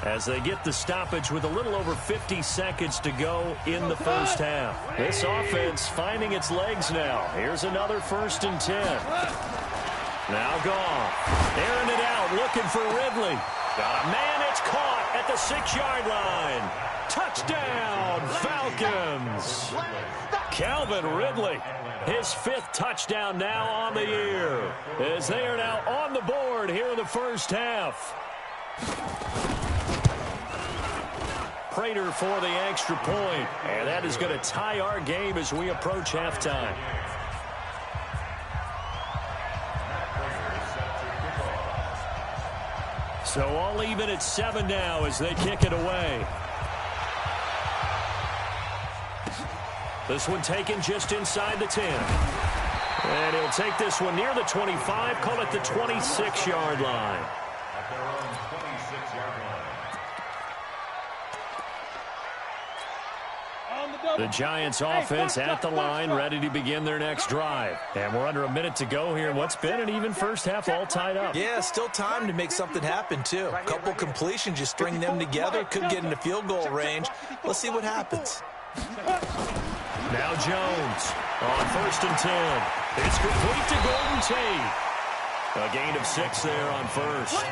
as they get the stoppage with a little over 50 seconds to go in the first half. This offense finding its legs now. Here's another 1st and 10. Now Goff, airing it out, looking for Ridley. Got a man, it's caught at the 6-yard line. Touchdown, Falcons. Calvin Ridley, his 5th touchdown now on the year, as they are now on the board here in the first half. Prater for the extra point, and that is going to tie our game as we approach halftime. So all even at 7 now as they kick it away. This one taken just inside the 10. And he'll take this one near the 25, call it the 26-yard line. At their own 26-yard line. The Giants offense at the line, ready to begin their next drive. And we're under a minute to go here in what's been an even first half, all tied up. Yeah, still time to make something happen, too. A couple completions, you string them together, could get into field goal range. Let's see what happens. Now Jones on 1st and 10. It's complete to Golden Tate. A gain of 6 there on first.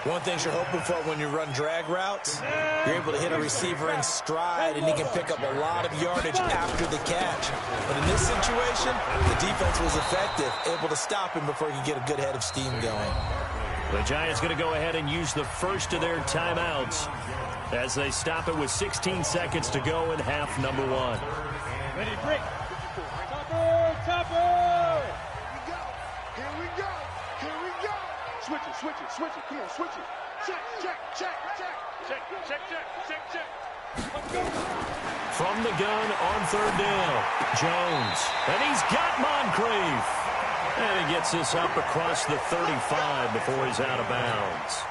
One thing you're hoping for when you run drag routes, you're able to hit a receiver in stride, and he can pick up a lot of yardage after the catch. But in this situation, the defense was effective, able to stop him before he could get a good head of steam going. The Giants going to go ahead and use the first of their timeouts as they stop it with 16 seconds to go in half number 1. Ready, break. Topper! Here we go. Here we go. Switch it, switch it, switch it. Come on, switch it. Check, check, check, check. Check, check, check, check, check. Let's go. From the gun on 3rd down, Jones. And he's got Moncrief. And he gets this up across the 35 before he's out of bounds.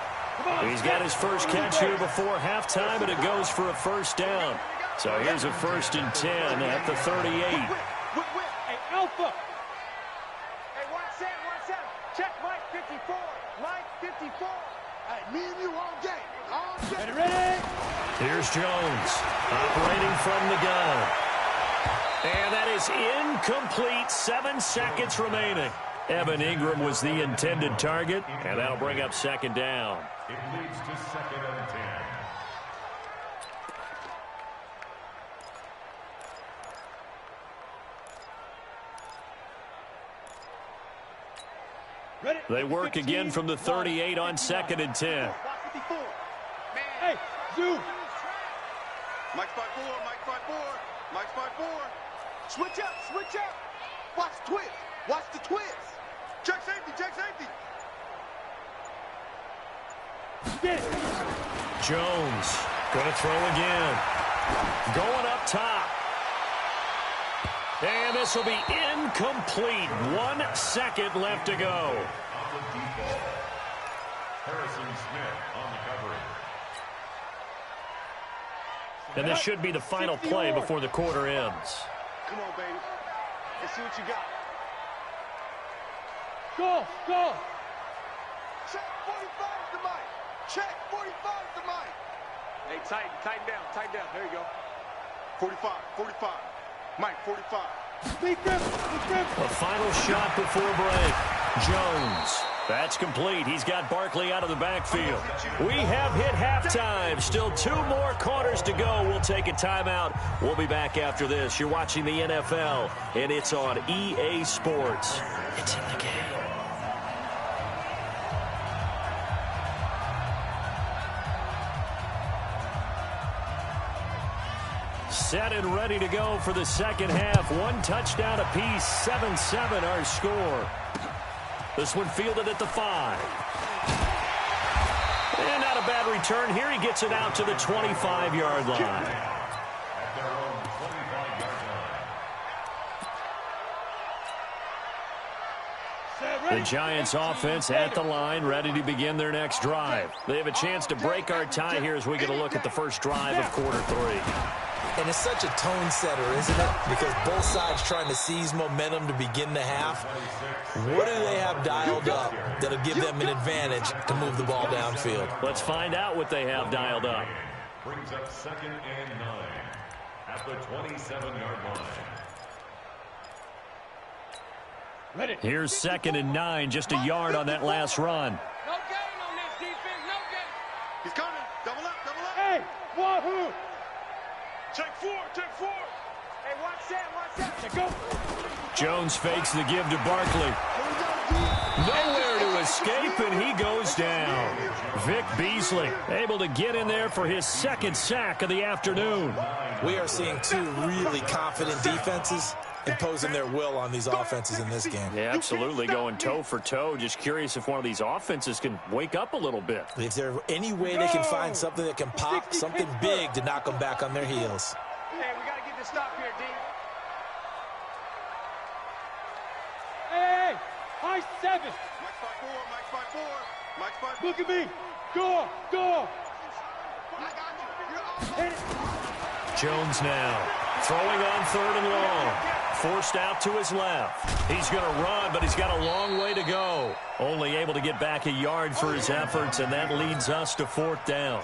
He's got his first catch here before halftime, and it goes for a first down. So here's a 1st and 10 at the 38. Hey, Alpha. Hey, watch that. Check Mike 54. Mike 54. Hey, me and you all day. All day. Ready? Here's Jones operating from the gun. And that is incomplete. 7 seconds remaining. Evan Ingram was the intended target, and that'll bring up 2nd down. It leads to 2nd and 10. They work again from the 38 on 2nd and 10. Hey, Zoo. Mike's 5-4, Mike's 5-4, Mike's 5-4. Switch up, switch up. Watch the twist. Watch the twist. Check safety, check safety. Get it. Jones going to throw again. Going up top. And this will be incomplete. 1 second left to go. On the default, Harrison Smith on the coverage. And this should be the final play before the quarter ends. Come on, baby. Let's see what you got. Go. Check 45 to Mike. Check 45 to Mike. Hey, tighten down. There you go. 45. Mike, 45. Beat them. A final shot before break. Jones. That's complete. He's got Barkley out of the backfield. We have hit halftime. Still 2 more quarters to go. We'll take a timeout. We'll be back after this. You're watching the NFL, and it's on EA Sports. It's in the game. Set and ready to go for the second half. 1 touchdown apiece. 7-7 our score. This one fielded at the 5. And not a bad return here. He gets it out to the 25-yard line. At their own 25-yard line. The Giants offense at the line, ready to begin their next drive. They have a chance to break our tie here as we get a look at the first drive of quarter 3. And it's such a tone setter, isn't it? Because both sides trying to seize momentum to begin the half. What do they have dialed up that'll give them an advantage to move the ball downfield? Let's find out what they have dialed up. Brings up 2nd and 9 at the 27-yard line. Here's 2nd and 9, just a yard on that last run. No gain on this defense. No gain. He's coming. Double up. Hey, Wahoo. Check 4. Hey, watch that. Let's go. Jones fakes the give to Barkley. Nowhere to escape, and he goes down. Vic Beasley able to get in there for his 2nd sack of the afternoon. We are seeing 2 really confident defenses imposing their will on these offenses in this game. Yeah, absolutely, going toe for toe. Just curious if one of these offenses can wake up a little bit. If there's any way they can find something that can pop, something big to knock them back on their heels. Hey, we got to get this stop here, D. Hey, high 7. Mike's 5-4. Mike's 5-4. Look at me. Go. I got you. You're all Hit it. Jones now Throwing on 3rd and long. Forced out to his left. He's going to run, but he's got a long way to go. Only able to get back a yard for his efforts, and that leads us to 4th down.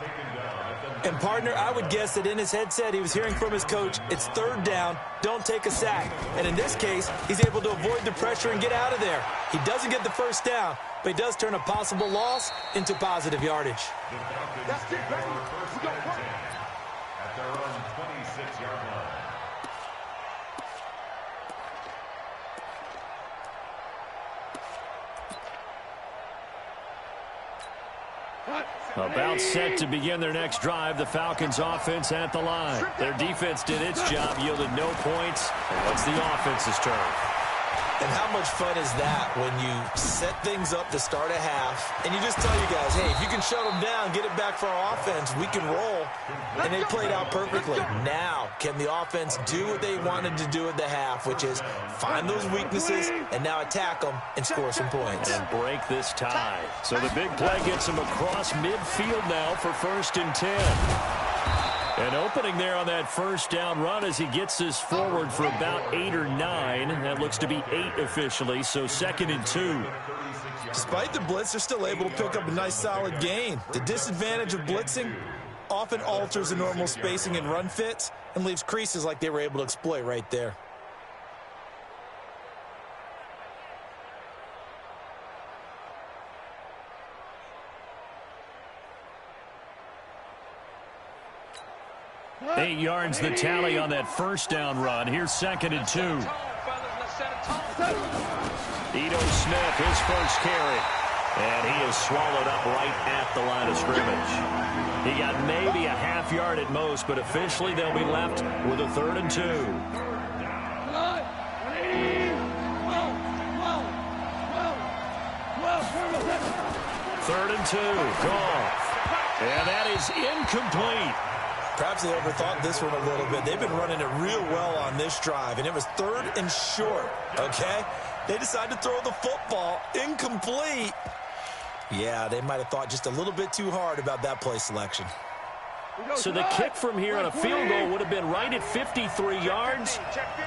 And, partner, I would guess that in his headset he was hearing from his coach, it's 3rd down, don't take a sack. And in this case, he's able to avoid the pressure and get out of there. He doesn't get the 1st down, but he does turn a possible loss into positive yardage. That's it, baby. We got one. At their own 26-yard line. About set to begin their next drive, the Falcons offense at the line. Their defense did its job, yielded no points. And it's the offense's turn. And how much fun is that when you set things up to start a half, and you just tell you guys, hey, if you can shut them down, get it back for our offense, we can roll. And they played out perfectly. Now, can the offense do what they wanted to do at the half, which is find those weaknesses and now attack them and score some points. And break this tie. So the big play gets him across midfield now for 1st and 10. And opening there on that 1st down run as he gets this forward for about 8 or 9. That looks to be 8 officially, so 2nd and 2. Despite the blitz, they're still able to pick up a nice solid gain. The disadvantage of blitzing often alters the normal spacing and run fits and leaves creases like they were able to exploit right there. Eight yards the tally on that 1st down run. Here's 2nd and 2. Ito Smith, his first carry. And he is swallowed up right at the line of scrimmage. He got maybe a half yard at most, but officially they'll be left with a 3rd and 2. 3rd and 2. Goff. And that is incomplete. Perhaps they overthought this one a little bit. They've been running it real well on this drive, and it was 3rd and short, okay? They decided to throw the football incomplete. Yeah, they might have thought just a little bit too hard about that play selection. So the kick from here on a field goal would have been right at 53 yards,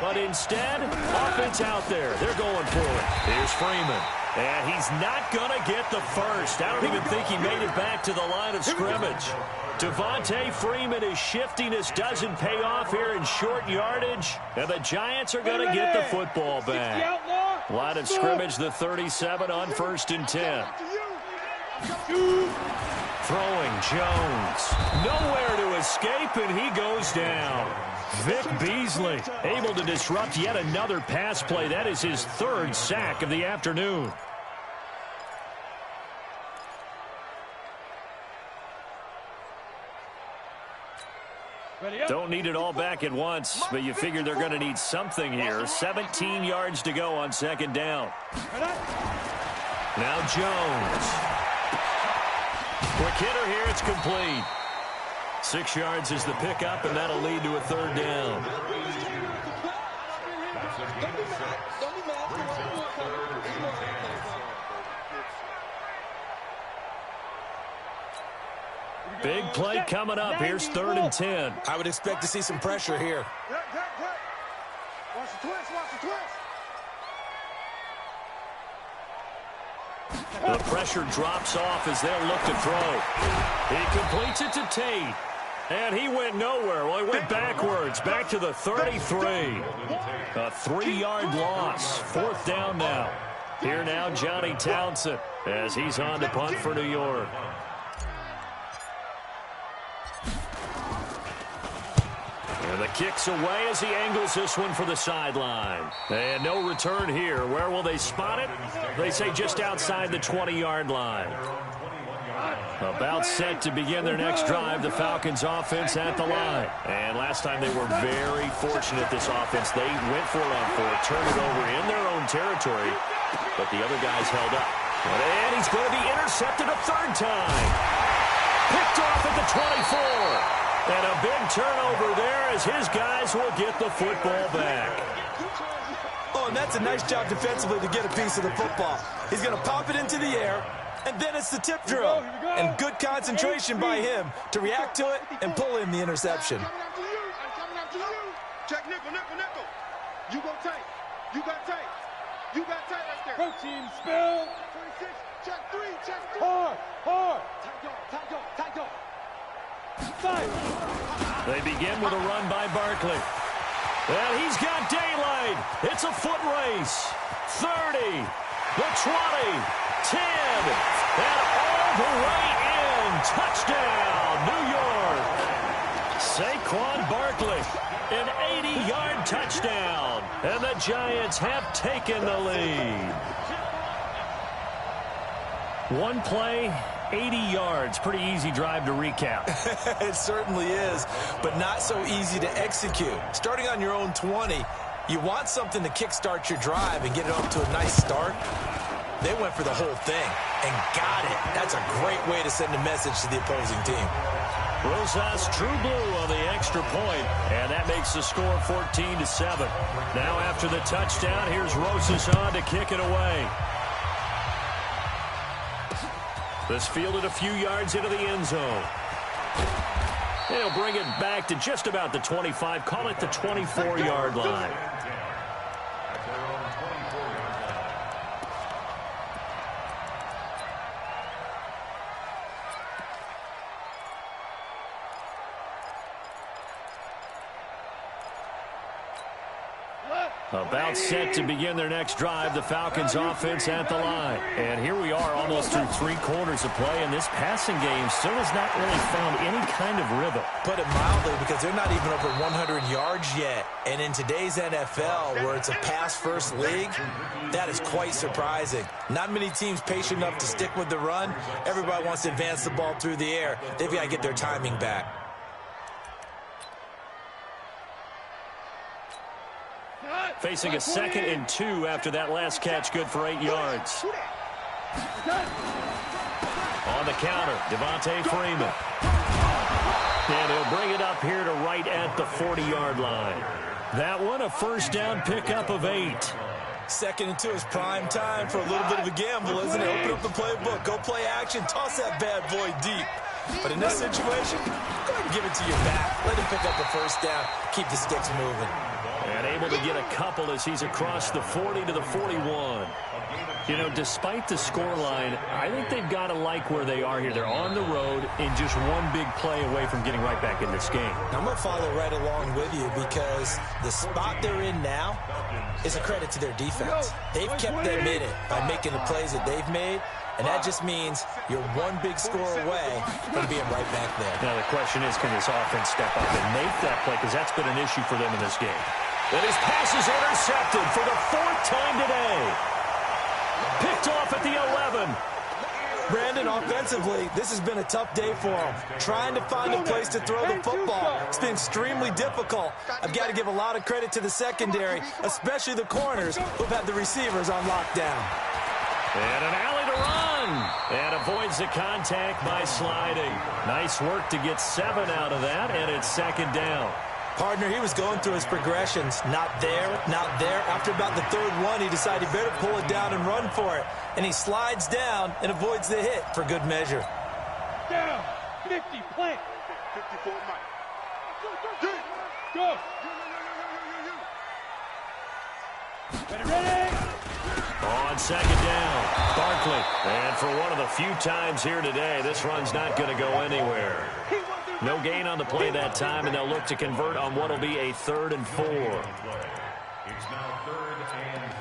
but instead, offense out there. They're going for it. Here's Freeman. And he's not going to get the first. I don't even think he made it back to the line of scrimmage. Devontae Freeman is shifting. This doesn't pay off here in short yardage. And the Giants are going to get the football back. Line of scrimmage, the 37 on 1st and 10. Throwing Jones. Nowhere to escape, and he goes down. Vic Beasley able to disrupt yet another pass play. That is his 3rd sack of the afternoon. Don't need it all back at once, but you figure they're going to need something here. 17 yards to go on 2nd down. Now Jones. Quick hitter here, it's complete. 6 yards is the pickup, and that'll lead to a 3rd down. Big play coming up. Here's 3rd and 10. I would expect to see some pressure here. Watch the twist, watch the twist. The pressure drops off as they'll look to throw. He completes it to Tate. And he went nowhere. Well, he went backwards, back to the 33. A 3-yard loss. 4th down now. Here now, Johnny Townsend, as he's on to punt for New York. And the kick's away as he angles this one for the sideline. And no return here. Where will they spot it? They say just outside the 20-yard line. About set to begin their next drive, the Falcons offense at the line. And last time they were very fortunate, this offense. They went for it on 4th, turned it over in their own territory, but the other guys held up. And he's going to be intercepted a 3rd time. Picked off at the 24. And a big turnover there as his guys will get the football back. Oh, and that's a nice job defensively to get a piece of the football. He's going to pop it into the air, and then it's the tip drill. And good concentration by him to react to it and pull in the interception. Check nickel, nickel, nickel. You go tight. You got tight. You got tight right there. Coach team, spell. 26. Check 3. Check 3. Hard, hard. Tight go, tight go. Fight. They begin with a run by Barkley. And he's got daylight. It's a foot race. 30, the 20, 10, and all the way in. Touchdown, New York. Saquon Barkley, an 80-yard touchdown. And the Giants have taken the lead. One play, 80 yards. Pretty easy drive to recap. It certainly is, but not so easy to execute. Starting on your own 20, you want something to kickstart your drive and get it off to a nice start. They went for the whole thing and got it. That's a great way to send a message to the opposing team. Rosas True Blue on the extra point, and that makes the score 14-7. Now after the touchdown, here's Rosas on to kick it away. This fielded a few yards into the end zone. They'll bring it back to just about the 25, call it the 24-yard line. About set to begin their next drive, the Falcons offense at the line. And here we are almost through 3 quarters of play, and this passing game still has not really found any kind of rhythm. Put it mildly, because they're not even over 100 yards yet. And in today's NFL, where it's a pass-first league, that is quite surprising. Not many teams patient enough to stick with the run. Everybody wants to advance the ball through the air. They've got to get their timing back. Facing a 2nd and 2 after that last catch, good for 8 yards. On the counter, Devontae Freeman. And he'll bring it up here to right at the 40-yard line. That one, a first down pickup of 8. 2nd and 2 is prime time for a little bit of a gamble, isn't it? Open up the playbook, go play action, toss that bad boy deep. But in this situation, go ahead and give it to your back. Let him pick up the first down, keep the sticks moving. And able to get a couple as he's across the 40 to the 41. You know, despite the scoreline, I think they've got to like where they are here. They're on the road and just one big play away from getting right back in this game. I'm going to follow right along with you because the spot they're in now is a credit to their defense. They've kept them in it by making the plays that they've made, and that just means you're one big score away from being right back there. Now the question is, can this offense step up and make that play? Because that's been an issue for them in this game. And his pass is intercepted for the 4th time today. Picked off at the 11. Brandon, offensively, this has been a tough day for him. Trying to find a place to throw the football. It's been extremely difficult. I've got to give a lot of credit to the secondary, especially the corners who've had the receivers on lockdown. And an alley to run. And avoids the contact by sliding. Nice work to get 7 out of that, and it's 2nd down. Partner, he was going through his progressions. Not there, not there. After about the 3rd one, he decided he better pull it down and run for it. And he slides down and avoids the hit for good measure. Down. 50, plant. 54, Mike. Go. Ready. On 2nd down, Barkley. And for one of the few times here today, this run's not going to go anywhere. No gain on the play that time, and they'll look to convert on what will be a 3rd and 4. It's now 3rd and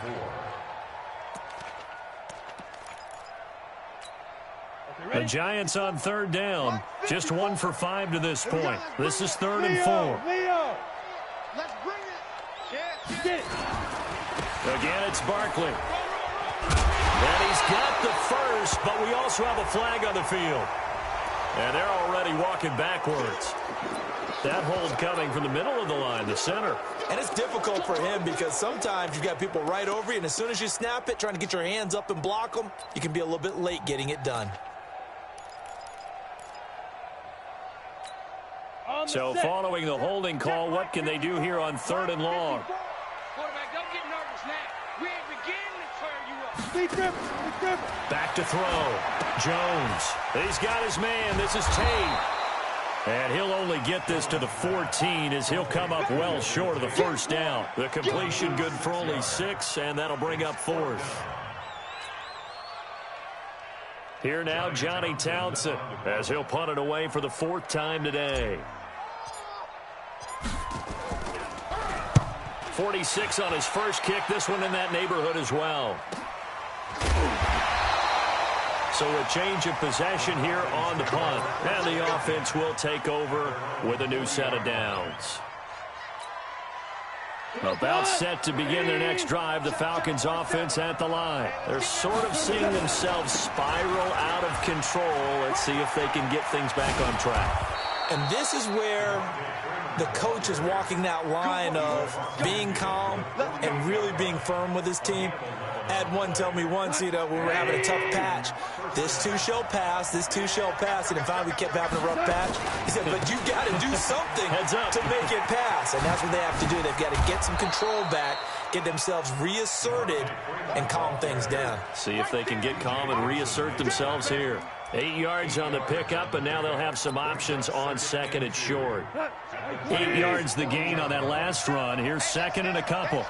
4. The Giants on 3rd down. Just 1 for 5 to this point. This is 3rd and 4. Leo. Let's bring it. Get it. Again, it's Barkley. And he's got the first, but we also have a flag on the field. And they're already walking backwards. That hold coming from the middle of the line, the center. And it's difficult for him because sometimes you've got people right over you, and as soon as you snap it, trying to get your hands up and block them, you can be a little bit late getting it done. So following the holding call, what can they do here on 3rd and long? Quarterback, don't get nervous now. We ain't beginning to turn you up. Be dribble. Back to throw. Jones. He's got his man. This is Tate. And he'll only get this to the 14 as he'll come up well short of the first down. The completion good for only 6, and that'll bring up 4th. Here now, Johnny Townsend, as he'll punt it away for the 4th time today. 46 on his first kick. This one in that neighborhood as well. So a change of possession here on the punt. And the offense will take over with a new set of downs. About set to begin their next drive, the Falcons offense at the line. They're sort of seeing themselves spiral out of control. Let's see if they can get things back on track. And this is where the coach is walking that line of being calm and really being firm with his team. I had one tell me once, when we were having a tough patch, this too shall pass, this too shall pass, and finally we kept having a rough patch. He said, but you got to do something to make it pass, and that's what they have to do. They've got to get some control back, get themselves reasserted, and calm things down. See if they can get calm and reassert themselves here. 8 yards on the pickup, and now they'll have some options on second and short. 8 yards the gain on that last run. Here's second and a couple.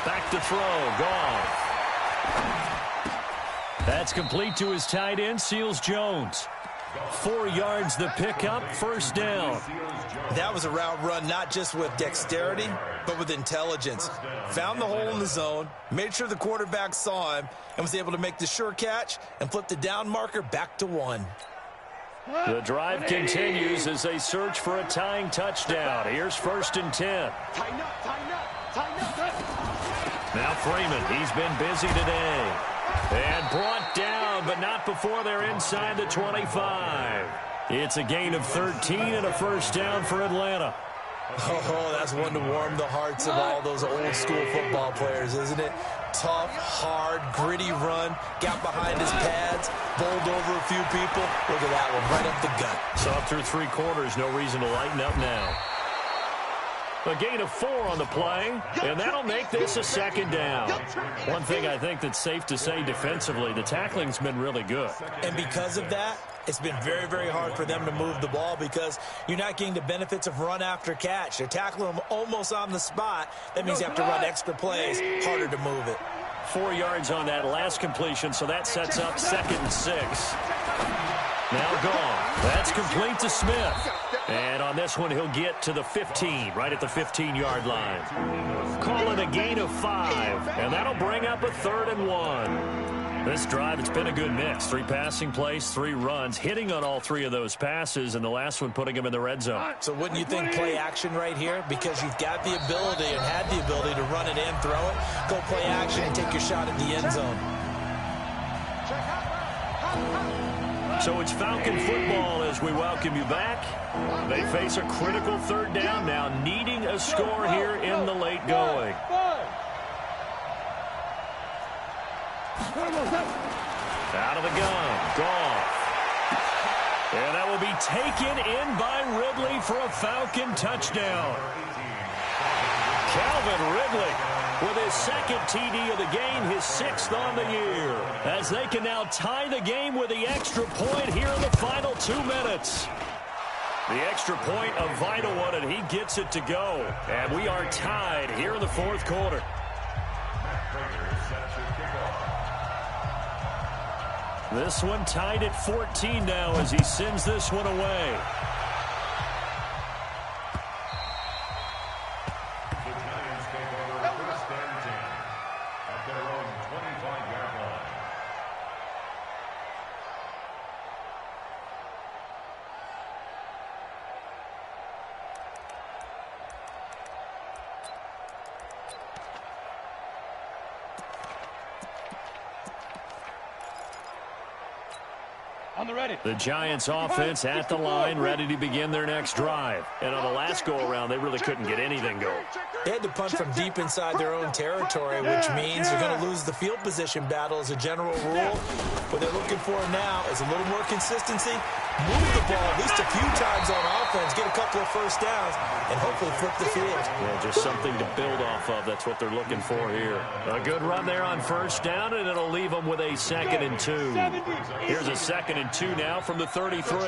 Back to throw. Goff. That's complete to his tight end, Seals Jones. 4 yards the pickup, first down. That was a route run not just with dexterity, but with intelligence. Found the hole in the zone, made sure the quarterback saw him, and was able to make the sure catch and flip the down marker back to 1. The drive continues as they search for a tying touchdown. Here's 1st and 10. Tighten up, tighten up, tighten up. Now Freeman, he's been busy today. And brought down, but not before they're inside the 25. It's a gain of 13 and a first down for Atlanta. Oh, that's one to warm the hearts of all those old school football players, isn't it? Tough, hard, gritty run, got behind his pads, bowled over a few people. Look at that one, right up the gut. So up through 3 quarters, no reason to lighten up now. A gain of 4 on the play, and that'll make this a second down. One thing I think that's safe to say defensively, the tackling's been really good. And because of that, it's been very, very hard for them to move the ball because you're not getting the benefits of run after catch. They're tackling them almost on the spot. That means you have to run extra plays, harder to move it. 4 yards on that last completion, so that sets up 2nd and 6. Now Goff. That's complete to Smith. And on this one, he'll get to the 15, right at the 15-yard line. Call it a gain of 5, and that'll bring up a 3rd and 1. This drive, it's been a good mix. 3 passing plays, 3 runs, hitting on all 3 of those passes, and the last one putting him in the red zone. So wouldn't you think play action right here? Because you've got the ability and had the ability to run it in, throw it, go play action, and take your shot at the end zone. So it's Falcon football as we welcome you back. They face a critical 3rd down now, needing a score here in the late going. Out of the gun, Goff. And that will be taken in by Ridley for a Falcon touchdown. Calvin Ridley with his 2nd TD of the game, his 6th on the year. As they can now tie the game with the extra point here in the final 2 minutes. The extra point, a vital one, and he gets it to go. And we are tied here in the 4th quarter. This one tied at 14 now as he sends this one away. The Giants offense at the line, ready to begin their next drive. And on the last go-around, they really couldn't get anything going. They had to punt from deep inside their own territory, which means they're going to lose the field position battle as a general rule. What they're looking for now is a little more consistency, move the ball at least a few times on offense, get a couple of first downs, and hopefully flip the field. Yeah, just something to build off of. That's what they're looking for here. A good run there on first down, and it'll leave them with a 2nd and 2. Here's a 2nd and and 2 now from the 33.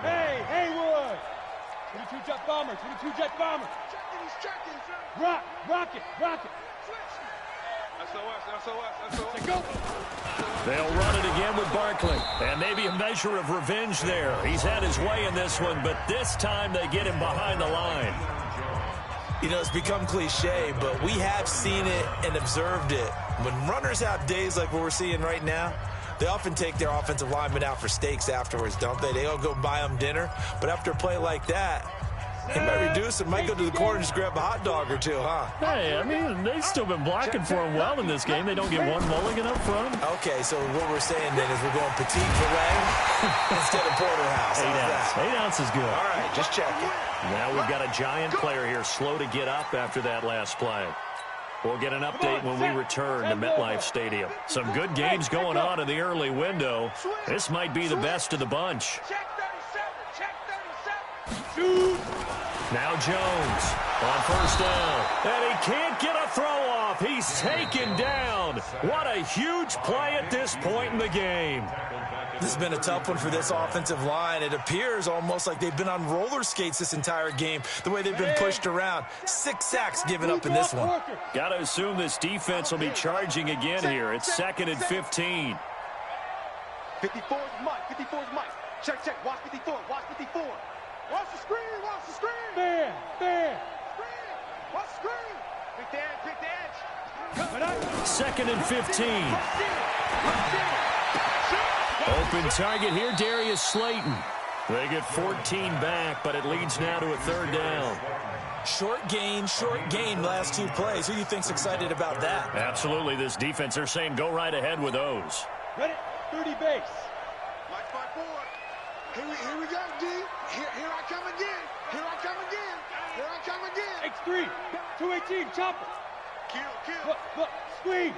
Hey, Haywood! 22 jet bomber, 22 jet bomber. Rocket. SOS. Go. They'll run it again with Barkley. And maybe a measure of revenge there. He's had his way in this one, but this time they get him behind the line. You know, it's become cliche, but we have seen it and observed it. When runners have days like what we're seeing right now, they often take their offensive linemen out for steaks afterwards, don't they? They all go buy them dinner. But after a play like that, he might reduce it, might go to the corner and just grab a hot dog or two, huh? Hey, I mean, they've still been blocking for him well in this game. They don't get one mulligan up front. Okay, so what we're saying then is we're going petite filet instead of porterhouse. 8 ounce. 8 ounce is good. All right, just checking. Now we've got a giant player here slow to get up after that last play. We'll get an update when we return to MetLife Stadium. Some good games going on in the early window. This might be the best of the bunch. Check 37. Now Jones on first down. And he can't get a throw off. He's taken down. What a huge play at this point in the game. This has been a tough one for this offensive line. It appears almost like they've been on roller skates this entire game, the way they've been pushed around. 6 sacks given up in this one. Got to assume this defense will be charging again here. It's 2nd and 15. 54 is Mike. Check. Watch 54. Watch the screen. Man. Screen. Watch the screen. Pick the edge. 2nd and 15. Open target here, Darius Slayton. They get 14 back, but it leads now to a 3rd down. Short gain, last 2 plays. Who do you think's excited about that? Absolutely, this defense, they're saying go right ahead with those. Ready? 30 base. Mike 5-4. Here we go, D. Here I come again. X3. 218. Chopper. Kill. Look. Squeeze.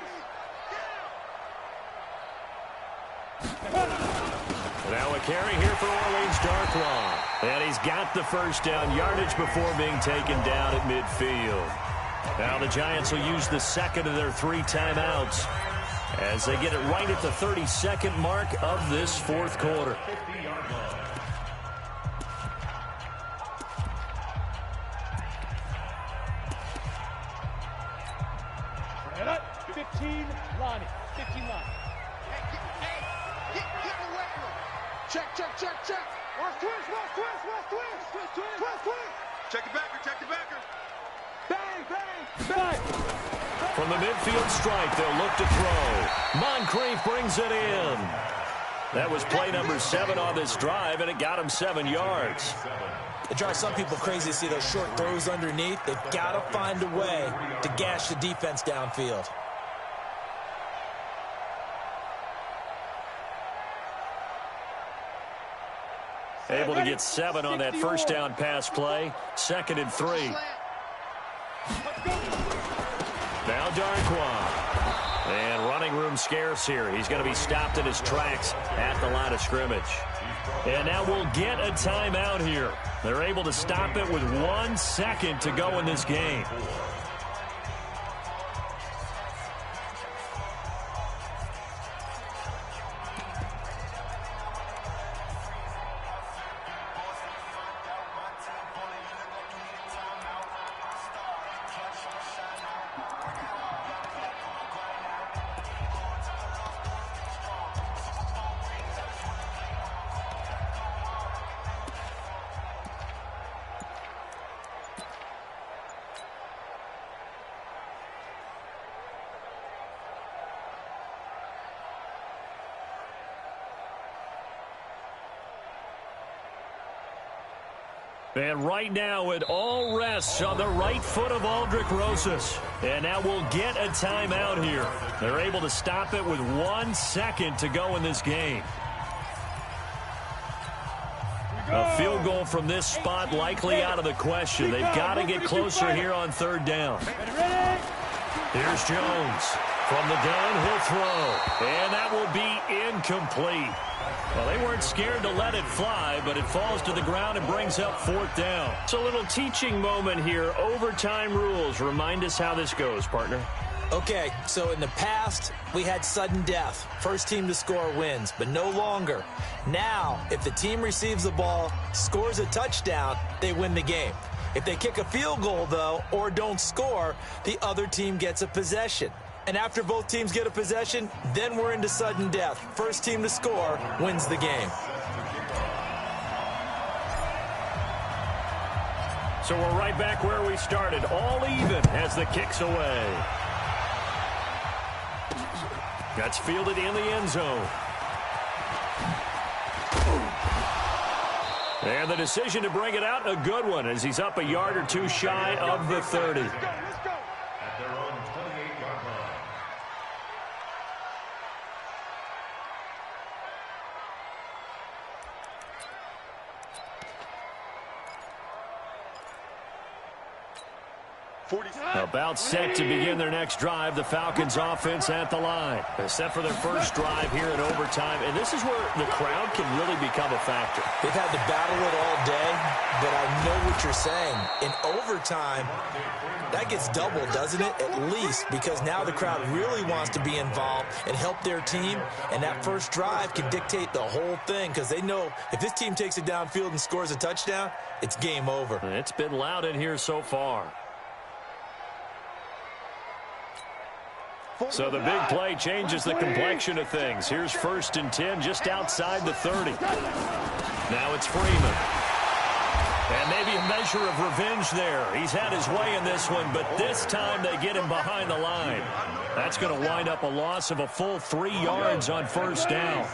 Now a carry here for Orleans Darkwa. And he's got the first down yardage before being taken down at midfield. Now the Giants will use the second of their 3 timeouts as they get it right at the 32nd mark of this 4th quarter. And up. 15 Lonnie. Check. Watch twist. Check the backer. Bang. From the midfield stripe, they'll look to throw. Moncrief brings it in. That was play number 7 on this drive, and it got him 7 yards. It drives some people crazy to see those short throws underneath. They've got to find a way to gash the defense downfield. Able to get 7 on that first down pass play. 2nd and 3. Now Darkwa. And running room scarce here. He's going to be stopped in his tracks at the line of scrimmage. And now we'll get a timeout here. They're able to stop it with 1 second to go in this game. And right now, it all rests on the right foot of Aldrick Rosas. And now we'll get a timeout here. They're able to stop it with 1 second to go in this game. A field goal from this spot likely out of the question. They've got to get closer here on 3rd down. Here's Jones. From the gun, he'll throw. And that will be incomplete. Well, they weren't scared to let it fly, but it falls to the ground and brings up 4th down. It's a little teaching moment here. Overtime rules. Remind us how this goes, partner. Okay, so in the past, we had sudden death. First team to score wins, but no longer. Now, if the team receives the ball, scores a touchdown, they win the game. If they kick a field goal, though, or don't score, the other team gets a possession. And after both teams get a possession, then we're into sudden death. First team to score wins the game. So we're right back where we started, all even as the kick's away. That's fielded in the end zone. And the decision to bring it out, a good one, as he's up a yard or two shy of the 30. At their own 28-yard line. About set to begin their next drive, the Falcons offense at the line. They're set for their first drive here in overtime, and this is where the crowd can really become a factor. They've had to battle it all day, but I know what you're saying. In overtime, that gets doubled, doesn't it? At least, because now the crowd really wants to be involved and help their team, and that first drive can dictate the whole thing, because they know if this team takes it downfield and scores a touchdown, it's game over. It's been loud in here so far. So the big play changes the complexion of things. Here's 1st and 10 just outside the 30. Now it's Freeman. And maybe a measure of revenge there. He's had his way in this one, but this time they get him behind the line. That's going to wind up a loss of a full 3 yards on 1st down.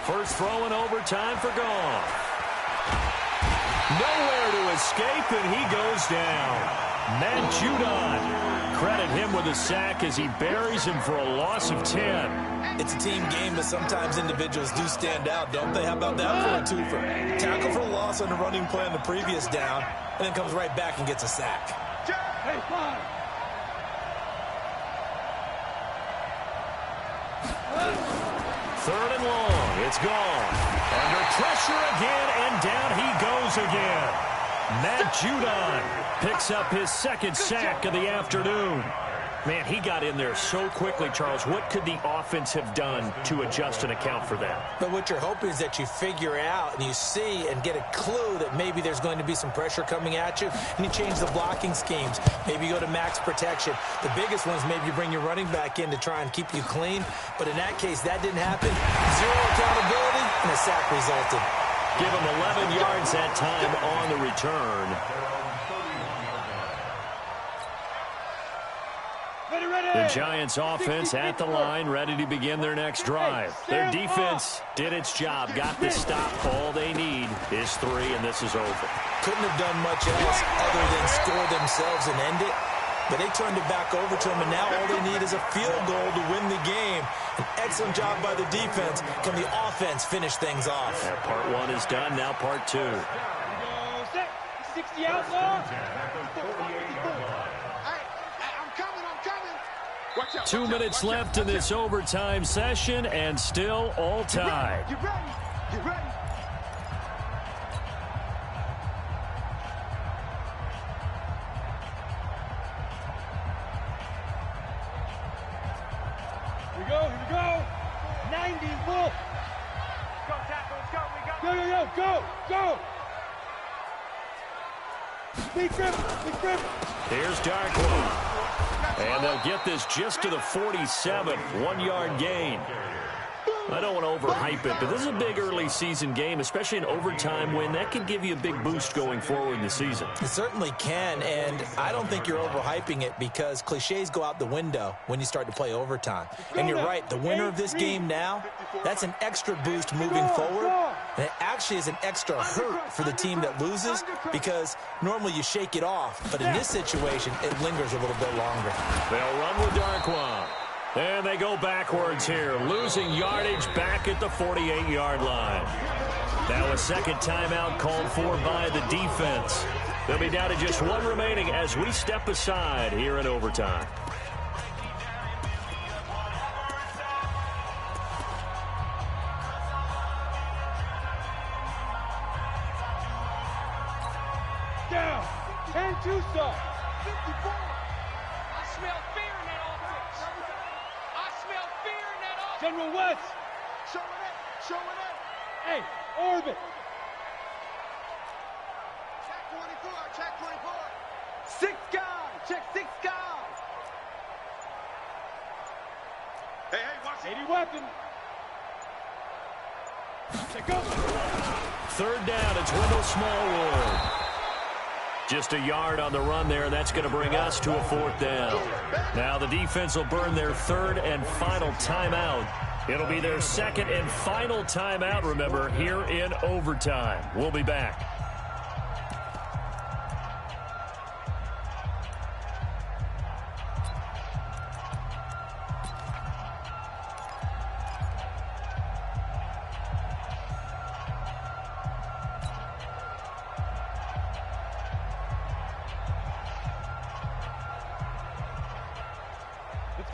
First throw in overtime for Goff. Nowhere to escape, and he goes down. Matt Judon. Credit him with a sack as he buries him for a loss of 10. It's a team game, but sometimes individuals do stand out, don't they? How about that for a twofer? Tackle for a loss on the running play on the previous down, and then comes right back and gets a sack. Hey, fine. 3rd and long. It's gone. Under pressure again, and down he goes again. Matt Judon picks up his 2nd sack of the afternoon. Man, he got in there so quickly, Charles. What could the offense have done to adjust and account for that? But what you're hoping is that you figure out and you see and get a clue that maybe there's going to be some pressure coming at you, and you change the blocking schemes. Maybe you go to max protection. The biggest one is maybe you bring your running back in to try and keep you clean. But in that case, that didn't happen. 0 accountability, and a sack resulted. Give him 11 yards that time on the return. The Giants offense at the line, ready to begin their next drive. Their defense did its job, got the stop. All they need is 3, and this is over. Couldn't have done much else other than score themselves and end it. But they turned it back over to them, and now all they need is a field goal to win the game. An excellent job by the defense. Can the offense finish things off? Yeah, part 1 is done, now part 2. 60 outlaw. 2 minutes left in this overtime session, and still all tied. You ready? You ready? Here we go. 90, Wolf. Go, tackle, let's go, we got Go. Big grip. Here's Darkwa. And they'll get this just to the 47, 1-yard gain. I don't want to overhype it, but this is a big early season game, especially an overtime win. That can give you a big boost going forward in the season. It certainly can, and I don't think you're overhyping it because cliches go out the window when you start to play overtime. And you're right, the winner of this game now, that's an extra boost moving forward, and it actually is an extra hurt for the team that loses because normally you shake it off, but in this situation, it lingers a little bit longer. They'll run with Darkwa. And they go backwards here, losing yardage back at the 48-yard line. Now a second timeout called for by the defense. They'll be down to just 1 remaining as we step aside here in overtime. 42 soft. 54. I smell fear in that offense. I smell fear in that offense. General West. Show it up. Show it up. Hey, orbit. Check 24. Check 24. 6 guys. Check 6 guys. Hey, watch it. 80 weapon. Check go. Third down, it's Wendell Smallwood. Just a yard on the run there. That's going to bring us to a 4th down. Now the defense will burn their 3rd and final timeout. It'll be their 2nd and final timeout, remember, here in overtime. We'll be back.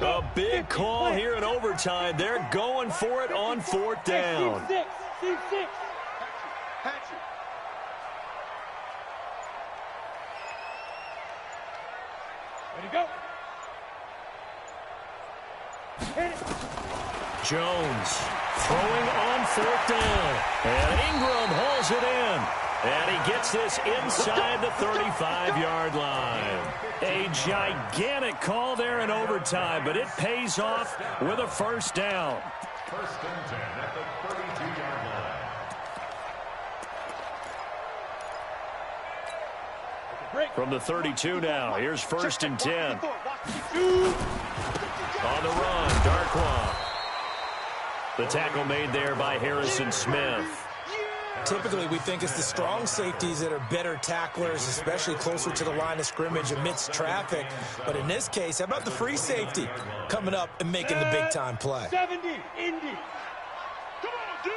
A big call here in overtime. They're going for it on 4th down. Team 6. Hatchet. Ready to go. Hit it. Jones throwing on 4th down. And Ingram hauls it in. And he gets this inside the 35-yard line. A gigantic call there in overtime, but it pays off with a 1st down. 1st and 10 at the 32-yard line. From the 32 now, here's 1st and 10. On the run, Darkwa. The tackle made there by Harrison Smith. Typically, we think it's the strong safeties that are better tacklers, especially closer to the line of scrimmage amidst traffic. But in this case, how about the free safety coming up and making the big-time play? 70, Indy. Come on, D.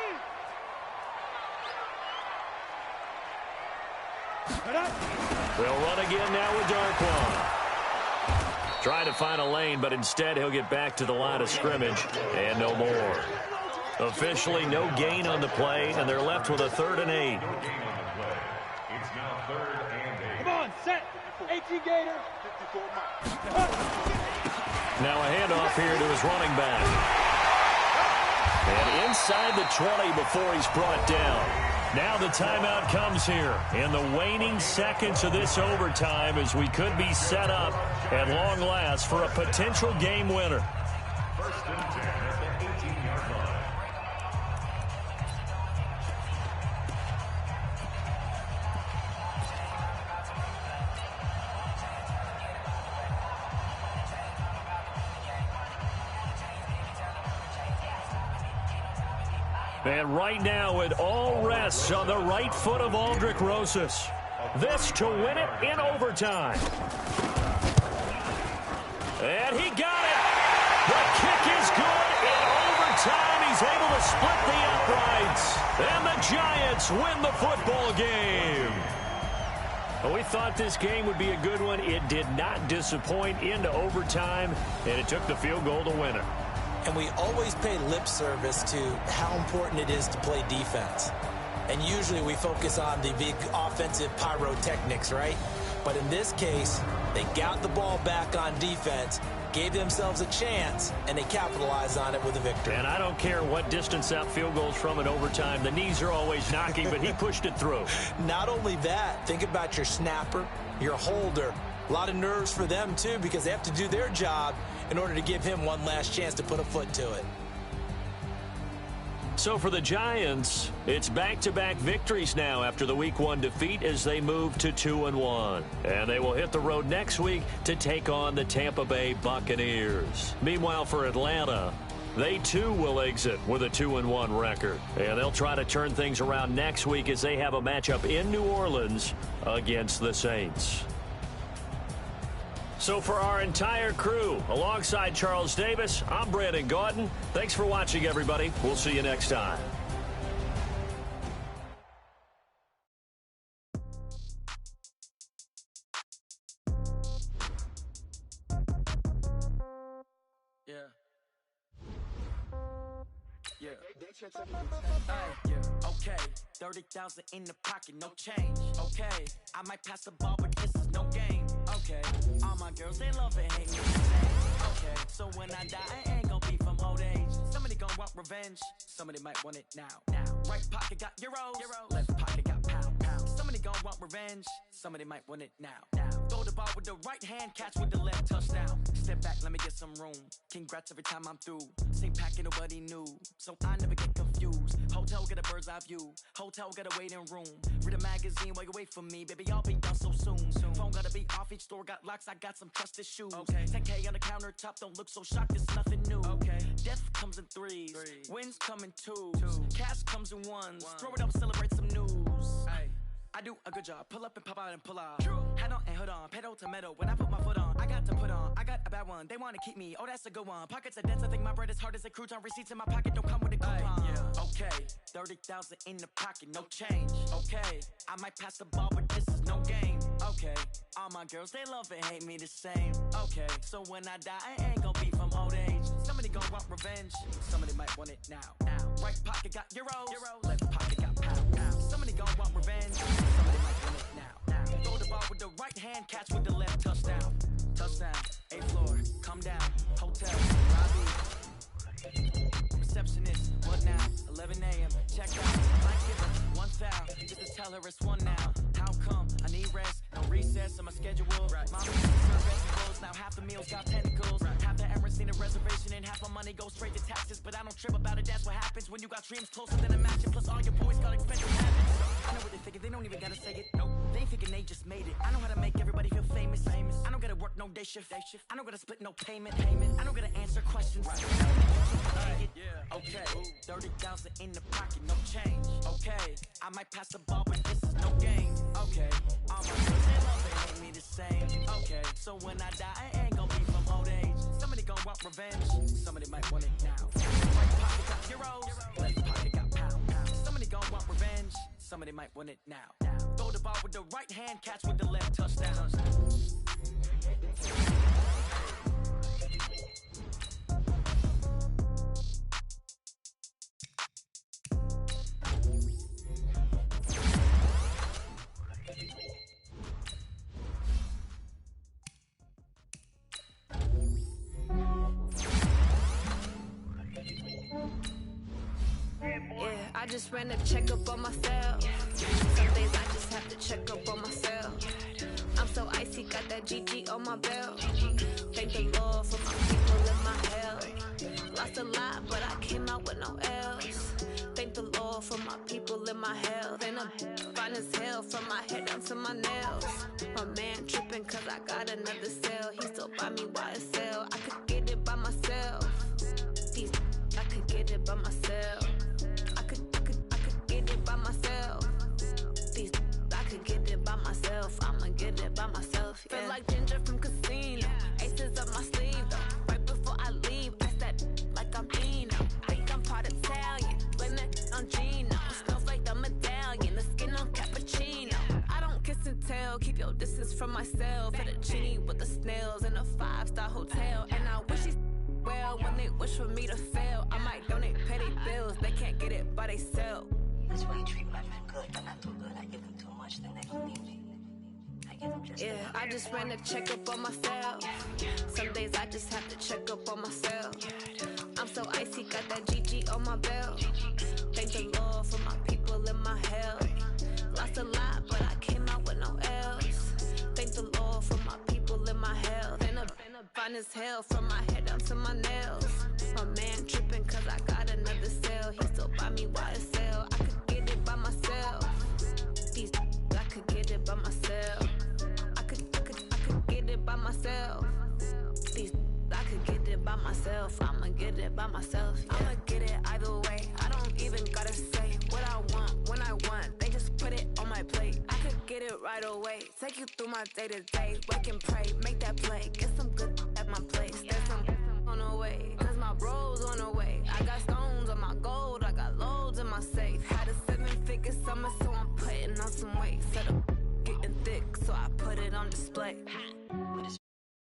They'll run again now with Darkwa. Trying to find a lane, but instead he'll get back to the line of scrimmage and no more. Officially no gain on the play, and they're left with a 3rd and 8. No gain on the play. It's now 3rd and 8. Come on, set. 18 Gator. 54 miles. Now a handoff here to his running back. And inside the 20 before he's brought down. Now the timeout comes here in the waning seconds of this overtime as we could be set up at long last for a potential game winner. 1st and 10 at the 18-yard line. And right now it all rests on the right foot of Aldrick Rosas. This to win it in overtime. And he got it. The kick is good in overtime. He's able to split the uprights. And the Giants win the football game. Well, we thought this game would be a good one. It did not disappoint into overtime, and it took the field goal to win it. And we always pay lip service to how important it is to play defense. And usually we focus on the big offensive pyrotechnics, right? But in this case, they got the ball back on defense, gave themselves a chance, and they capitalized on it with a victory. And I don't care what distance that field goal's from in overtime. The knees are always knocking, but he pushed it through. Not only that, think about your snapper, your holder. A lot of nerves for them, too, because they have to do their job in order to give him one last chance to put a foot to it. So for the Giants, it's back-to-back victories now after the Week 1 defeat as they move to 2-1. And they will hit the road next week to take on the Tampa Bay Buccaneers. Meanwhile, for Atlanta, they too will exit with a 2-1 record. And they'll try to turn things around next week as they have a matchup in New Orleans against the Saints. So for our entire crew, alongside Charles Davis, I'm Brandon Gaudin. Thanks for watching, everybody. We'll see you next time. Okay, 30,000 in the pocket, no change. Okay, I might pass the ball, but this is no game. Okay, all my girls, they love and hate me the same. Okay, so when I die, I ain't gon' be from old age. Somebody gon' want revenge, somebody might want it now. Right pocket got euros, left pocket got pound. Somebody gon' want revenge, somebody might want it now. Throw the ball with the right hand, catch with the left, touchdown. Step back, let me get some room. Congrats every time I'm through. Same packet, nobody knew, so I never get confused. Hotel get a bird's eye view, hotel got a waiting room. Read a magazine while you wait for me, baby, I'll be done so soon. Phone gotta be off, each store got locks, I got some trusted shoes. 10K on the countertop, don't look so shocked, it's nothing new. Death comes in threes, wins come in twos, cash comes in ones. Throw it up, celebrate some news. I do a good job, pull up and pop out and pull out. Head on and hood on, pedal to metal. When I put my foot on, I got to put on. I got a bad one, they wanna keep me, oh that's a good one. Pockets are dense, I think my bread is hard as a crouton. Receipts in my pocket don't come with a coupon. Okay, 30,000 in the pocket, no change. Okay, I might pass the ball, but this is no game. Okay, all my girls, they love and hate me the same. Okay, so when I die, I ain't gon' be from old age. Somebody gon' want revenge, somebody might want it now. Right pocket got euros, left pocket got pound. Somebody gon' want revenge, somebody might want it now. Throw the ball with the right hand, catch with the left, touchdown. Touchdown, 8th floor, come down, hotel, lobby. Receptionist, what now? 11 a.m. Check out. Might give her 1 foul, just to tell her it's one now. How come? I need rest, no recess in my schedule. Mommy used to serve vegetables, now half the meals got tentacles. Half the Emirates need a reservation and half my money goes straight to taxes. But I don't trip about it, that's what happens when you got dreams closer than a mansion. Plus all your boys got expensive habits. I know what they thinking, they don't even gotta say it. Nope, they ain't thinking they just made it. I know how to make everybody feel famous. I don't gotta work no day shift. I don't gotta split no payment. I don't gotta answer questions. Okay, 30,000 in the pocket, no change. Okay, I might pass the ball, but this is no game. Okay, all my girls, they love and hate me the same. Okay, so when I die, I ain't gon' be from old age. Somebody gon' want revenge, somebody might want it now. Right pocket got euros, left pocket got pound. Somebody gon' want revenge, somebody might want it now. Throw the ball with the right hand, catch with the left, touchdown. I just ran a checkup on myself. Some days I just have to check up on myself. I'm so icy, got that GG on my belt. Thank the Lord for my people in my health. Lost a lot, but I came out with no L's. Thank the Lord for my people in my health. And I'm fine as hell from my head down to my nails. My man tripping cause I got another cell. He still buy me YSL. I could get it by myself. These I could get it by myself. I could get it by myself. These I could get it by myself. I'ma get it by myself. Yeah. Feel like Ginger from Casino. Aces up my sleeve though. Right before I leave, I said like I'm Dino. Think I'm part Italian. Blame that on Gino. Smells like the medallion. The skin on cappuccino. I don't kiss and tell. Keep your distance from myself. Fettuccine with the snails in a 5-star hotel. And I wish he's well when they wish for me to fail. I might donate petty bills. They can't get it by they sell. That's why you treat my men good. I'm not too good. I give them too much, then they don't need me. I give them just I just ran a checkup on myself. Some days I just have to check up on myself. I'm so icy, got that GG on my belt. Thank the Lord for my people in my health. Lost a lot, but I came out with no L's. Thank the Lord for my people in my health. And I'm fine as hell from my head down to my nails. My man tripping cause I got another cell. He still buy me YSL. I could get it by myself. These I could get it by myself. I could get it by myself. These I could get it by myself. I'ma get it by myself. Yeah. I'ma get it either way. I don't even gotta say what I want when I want. They just put it on my plate. I could get it right away. Take you through my day to day. Wake and pray, make that play. Get